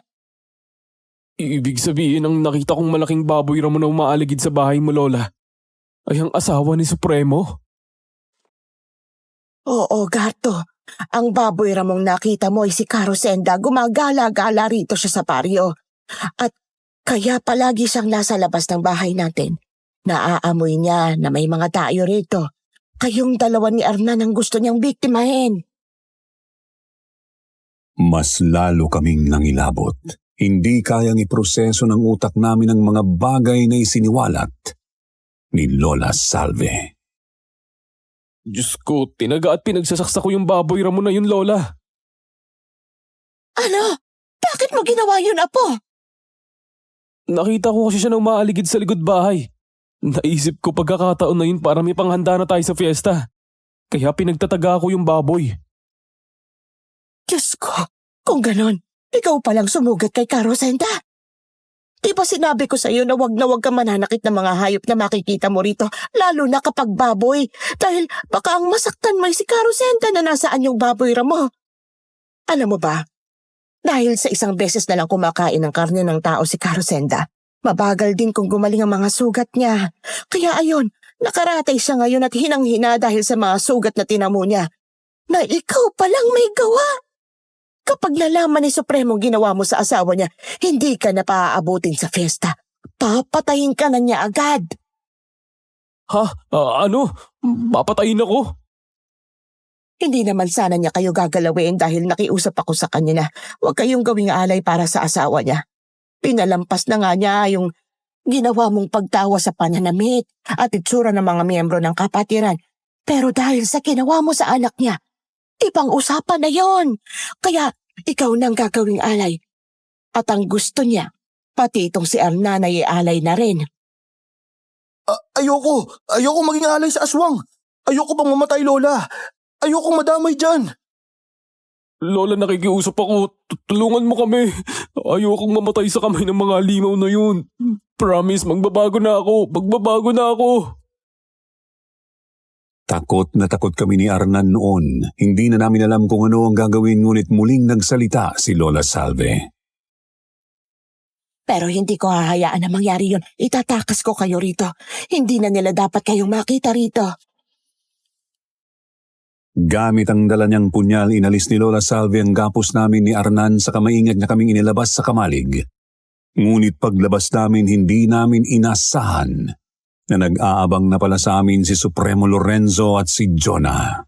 Ibig sabihin ang nakita kong malaking baboy ramo na umaaligid sa bahay mo, Lola, ay ang asawa ni Supremo? Oo, Gato. Ang Baboy Ramong nakita mo ay si Carosenda. Gumagala-gala rito siya sa baryo. At kaya palagi siyang nasa labas ng bahay natin. Naaamoy niya na may mga tayo rito. Kayong dalawa ni Arnan ang gusto niyang biktimahin. Mas lalo kaming nangilabot. Hindi kayang iproseso ng utak namin ang mga bagay na isiniwalat ni Lola Salve. Diyos ko, tinaga at pinagsasaksa ko yung baboy ramo na yun, Lola. Ano? Bakit mo ginawa yun, Apo? Nakita ko kasi siya na umaaligid sa likod bahay. Naisip ko pagkakataon na yun para may panghanda na tayo sa fiesta. Kaya pinagtataga ko yung baboy. Diyos ko, kung ganon, ikaw palang sumugat kay Carosenda. Di ba sinabi ko sa'yo na wag ka mananakit ng mga hayop na makikita mo rito, lalo na kapag baboy. Dahil baka ang masaktan mo ay si Carosenta na nasaan yung baboy ramo. Alam mo ba, dahil sa isang beses na lang kumakain ng karne ng tao si Carosenda, mabagal din kung gumaling ang mga sugat niya. Kaya ayun, nakaratay siya ngayon at hinang-hina dahil sa mga sugat na tinamo niya. Na ikaw palang may gawa. Kapag nalaman ni Supremo ginawa mo sa asawa niya, hindi ka na paaabutin sa fiesta. Papatayin ka na niya agad. Ha? Ano? Papatayin ako? Hindi naman sana niya kayo gagalawin dahil nakiusap ako sa kanya na huwag kayong gawing alay para sa asawa niya. Pinalampas na nga niya yung ginawa mong pagtawa sa pananamit at itsura ng mga miyembro ng kapatiran. Pero dahil sa ginawa mo sa anak niya, ibang usapan na yon. Kaya ikaw nang gagawing alay. At ang gusto niya, pati itong si Hernan ay alay na rin. Ayoko maging alay sa aswang. Ayoko pang mamatay, Lola. Ayoko madamay dyan. Lola, nakikiusap ako. Tulungan mo kami. Ayokong mamatay sa kamay ng mga limaw na yun. Promise, magbabago na ako. Takot na takot kami ni Arnan noon. Hindi na namin alam kung ano ang gagawin, ngunit muling nagsalita si Lola Salve. Pero hindi ko hahayaan na mangyari yun. Itatakas ko kayo rito. Hindi na nila dapat kayong makita rito. Gamit ang dala niyang punyal, inalis ni Lola Salve ang gapos namin ni Arnan sa kamaingad na kaming inilabas sa kamalig. Ngunit paglabas namin, hindi namin inasahan na nag-aabang na pala sa amin si Supremo Lorenzo at si Jonah.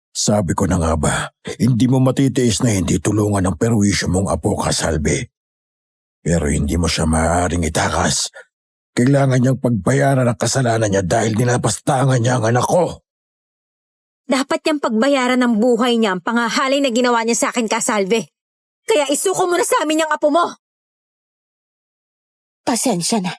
Sabi ko na nga ba, hindi mo matitiis na hindi tulungan ang perwisyo mong apo ka, Salve. Pero hindi mo siya maaaring itakas. Kailangan niyang pagbayaran ang kasalanan niya dahil nilapastangan niya ang anak ko. Dapat niyang pagbayaran ng buhay niya ang pangahalay na ginawa niya sa akin, Kasalve. Kaya isuko mo na sa amin yung apo mo. Pasensya na.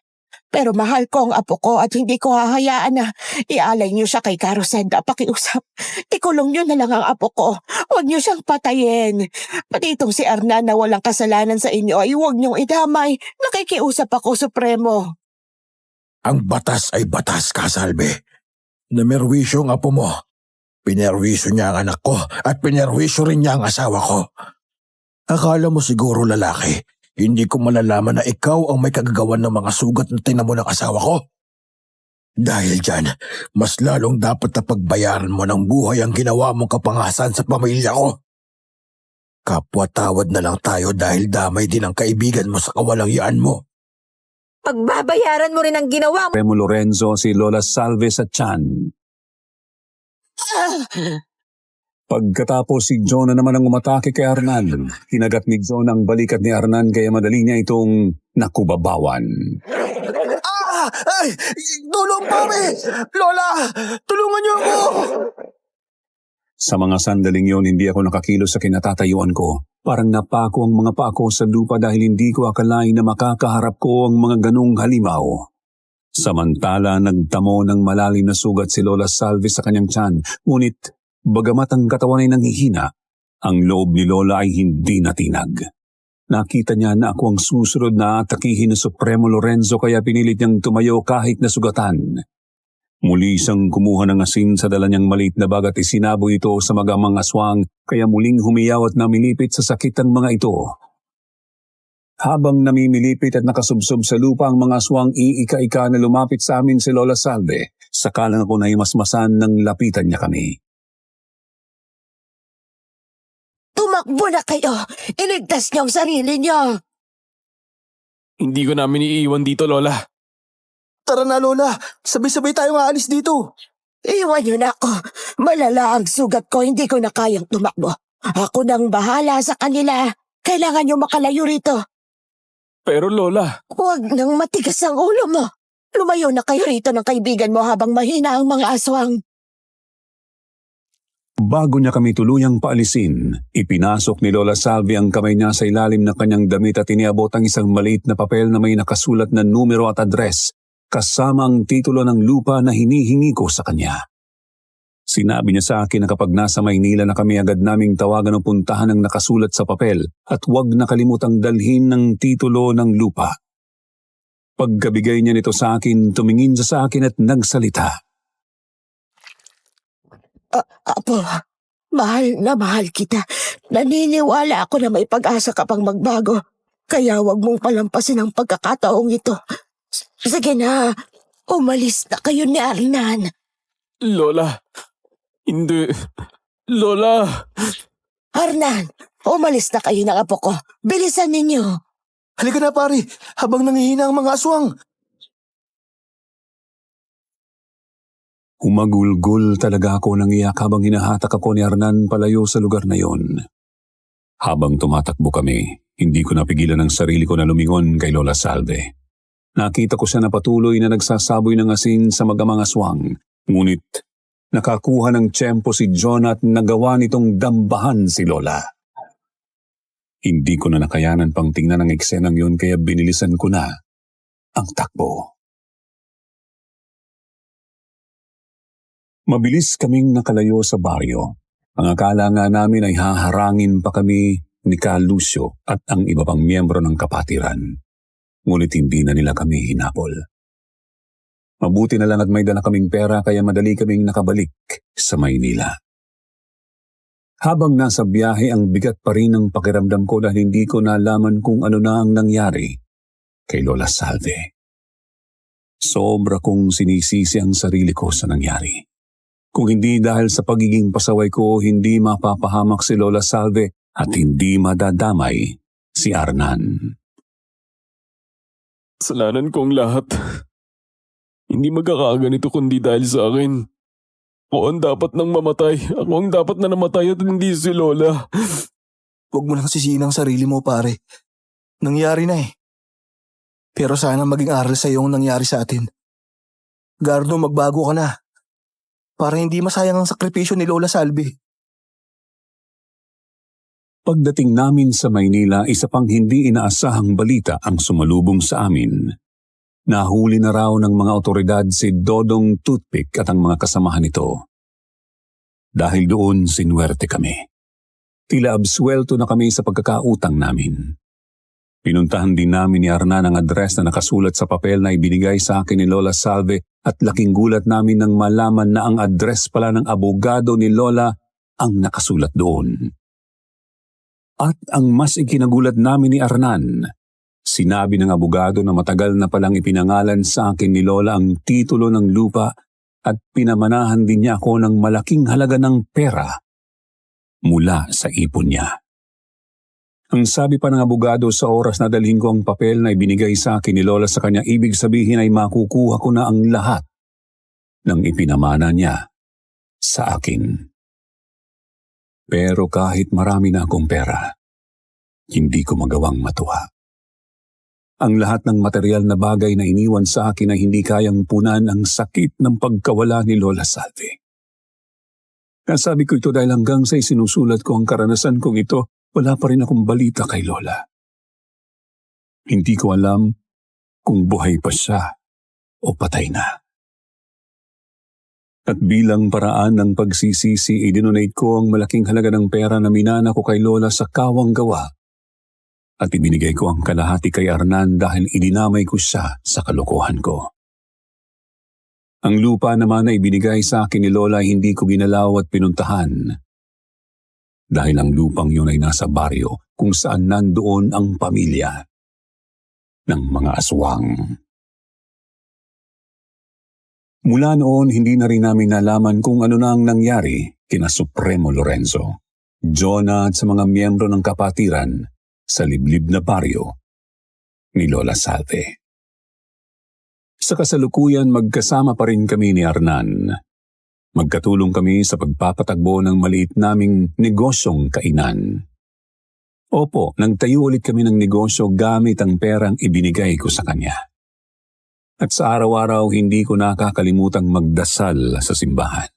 Pero mahal ko ang apo ko at hindi ko hahayaan na ialay niyo siya kay Carosenda. Pakiusap, ikulong niyo na lang ang apo ko. Huwag niyo siyang patayin. Pati itong si Hernan na walang kasalanan sa inyo ay huwag niyong idamay. Nakikiusap ako, Supremo. Ang batas ay batas, Kasalve. Namerwisyo ang apo mo. Pinerwisyo niya ang anak ko at pinerwisyo rin niya ang asawa ko. Akala mo siguro lalaki, hindi ko malalaman na ikaw ang may kagagawan ng mga sugat na tinamo ng asawa ko. Dahil dyan, mas lalong dapat na pagbayaran mo ng buhay ang ginawa mong kapangasan sa pamilya ko. Kapwa-tawad na lang tayo dahil damay din ang kaibigan mo sa kawalangyaan mo. Pagbabayaran mo rin ang ginawa mo. Supremo Lorenzo si Lola Salve sa tiyan. Pagkatapos si Jonah naman ang umatake kay Hernan. Kinagat ni Jonah ang balikat ni Hernan kaya madali niya itong nakubabawan. Ay! Tulong kami! Lola! Tulungan niyo ako! Sa mga sandaling yon, hindi ako nakakilos sa kinatatayuan ko. Parang napako ang mga paa ko sa lupa dahil hindi ko akalain na makakaharap ko ang mga ganong halimaw. Samantala, nagtamo ng malalim na sugat si Lola Salve sa kanyang tiyan. Ngunit, bagamat ang katawan ay nanghihina, ang loob ni Lola ay hindi natinag. Nakita niya na ako ang susunod na atakihin ni Supremo Lorenzo kaya pinilit niyang tumayo kahit na sugatan. Muli siyang kumuha ng asin sa dala niyang maliit na bag at isinabo ito sa magamang aswang kaya muling humiyaw at namilipit sa sakit ang mga ito. Habang namimilipit at nakasubsob sa lupa ang mga aswang iika-ika na lumapit sa amin si Lola Salve, saka lang ako naimasmasan nang lapitan niya kami. Tumakbo na kayo! Iligtas niyo ang sarili niyo! Hindi ko namin iiwan dito, Lola. Tara na, Lola. Sabay-sabay tayong aalis dito. Iwan niyo na ako. Malala ang sugat ko, hindi ko na kayang tumakbo. Ako nang bahala sa kanila. Kailangan niyo makalayo rito. Pero Lola, Huwag nang matigas ang ulo mo. Lumayo na kayo rito ng kaibigan mo habang mahina ang mga aswang. Bago niya kami tuluyang paalisin, ipinasok ni Lola Salve ang kamay niya sa ilalim ng kanyang damit at iniabot ang isang maliit na papel na may nakasulat na numero at address, kasama ang titulo ng lupa na hinihingi ko sa kanya. Sinabi niya sa akin na kapag nasa Maynila na kami agad naming tawagan o puntahan ang nakasulat sa papel at huwag nakalimutang dalhin ng titulo ng lupa. Pagkabigay niya nito sa akin, tumingin siya sa akin at nagsalita. Apo, mahal na mahal kita. Naniniwala ako na may pag-asa ka pang magbago. Kaya wag mong palampasin ang pagkakataong ito. Sige na, umalis na kayo ni Arnan. Lola, hindi. Lola! Arnan, umalis na kayo ng apo ko. Bilisan ninyo. Halika na pare, habang nangihina ang mga aswang. Humagulgol talaga ako ng iyak habang hinahatak ako ni Arnan palayo sa lugar na yon. Habang tumatakbo kami, hindi ko napigilan ang sarili ko na lumingon kay Lola Salve. Nakita ko siya na patuloy na nagsasaboy ng asin sa magamang aswang. Ngunit nakakuha ng tiyempo si John at nagawa nitong dambahan si Lola. Hindi ko na nakayanan pang tingnan ang eksenang yun kaya binilisan ko na ang takbo. Mabilis kaming nakalayo sa baryo. Ang akala nga namin ay haharangin pa kami ni Ka Lucio at ang iba pang miyembro ng kapatiran. Ngunit hindi na nila kami hinapol. Mabuti na lang at may dala kaming pera kaya madali kaming nakabalik sa Maynila. Habang nasa biyahe, ang bigat pa rin ang pakiramdam ko dahil hindi ko nalaman kung ano na ang nangyari kay Lola Salve. Sobra kong sinisisi ang sarili ko sa nangyari. Kung hindi dahil sa pagiging pasaway ko, hindi mapapahamak si Lola Salve at hindi madadamay si Arnan. Kasalanan kong lahat. Hindi magkakaganito kundi dahil sa akin. Ako ang dapat nang mamatay. Ako ang dapat na namatay at hindi si Lola. Huwag mo lang sisihin ang sarili mo pare. Nangyari na eh. Pero sana maging aral sa iyo ang nangyari sa atin. Gardo, magbago ka na. Para hindi masayang ang sakripisyo ni Lola Salve. Pagdating namin sa Maynila, isa pang hindi inaasahang balita ang sumalubong sa amin. Nahuli na raw ng mga otoridad si Dodong Toothpick at ang mga kasamahan nito. Dahil doon, sinuwerte kami. Tila absuelto na kami sa pagkakautang namin. Pinuntahan din namin ni Arnan ang address na nakasulat sa papel na ibinigay sa akin ni Lola Salve at laking gulat namin nang malaman na ang address pala ng abogado ni Lola ang nakasulat doon. At ang mas ikinagulat namin ni Arnan, sinabi ng abogado na matagal na palang ipinangalan sa akin ni Lola ang titulo ng lupa at pinamanahan din niya ako ng malaking halaga ng pera mula sa ipon niya. Ang sabi pa ng abogado, sa oras na dalhin ko ang papel na ibinigay sa akin ni Lola sa kanya, ibig sabihin ay makukuha ko na ang lahat ng ipinamana niya sa akin. Pero kahit marami na akong pera, hindi ko magawang matuwa. Ang lahat ng material na bagay na iniwan sa akin ay hindi kayang punan ang sakit ng pagkawala ni Lola Salve. Nasabi ko ito dahil hanggang sa isinusulat ko ang karanasan kong ito, wala pa rin akong balita kay Lola. Hindi ko alam kung buhay pa siya o patay na. At bilang paraan ng pagsisisi, idinonate ko ang malaking halaga ng pera na minana ko kay Lola sa kawang gawa at ibinigay ko ang kalahati kay Arnan dahil idinamay ko siya sa kalokohan ko. Ang lupa naman na ibinigay sa akin ni Lola hindi ko ginalaw at pinuntahan. Dahil ang lupang yun ay nasa baryo kung saan nandoon ang pamilya ng mga aswang. Mula noon, hindi na rin namin nalaman kung ano na ang nangyari kina Supremo Lorenzo, Jonah at sa mga miyembro ng kapatiran sa liblib na baryo ni Lola Salve. Sa kasalukuyan, magkasama pa rin kami ni Arnan. Magkatulong kami sa pagpapatagbo ng maliit naming negosyong kainan. Opo, nagtayo ulit kami ng negosyo gamit ang perang ibinigay ko sa kanya. At sa araw-araw hindi ko nakakalimutang magdasal sa simbahan.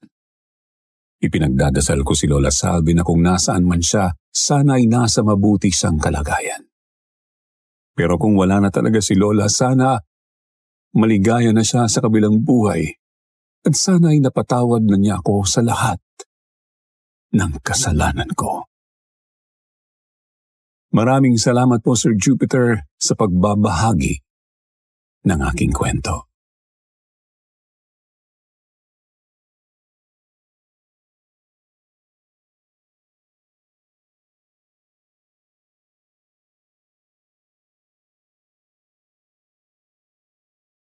Ipinagdadasal ko si Lola Salve na kung nasaan man siya, sana ay nasa mabuti siyang kalagayan. Pero kung wala na talaga si Lola, sana maligaya na siya sa kabilang buhay At sana'y napatawad na niya ako sa lahat ng kasalanan ko. Maraming salamat po, Sir Jupiter, sa pagbabahagi ng aking kwento.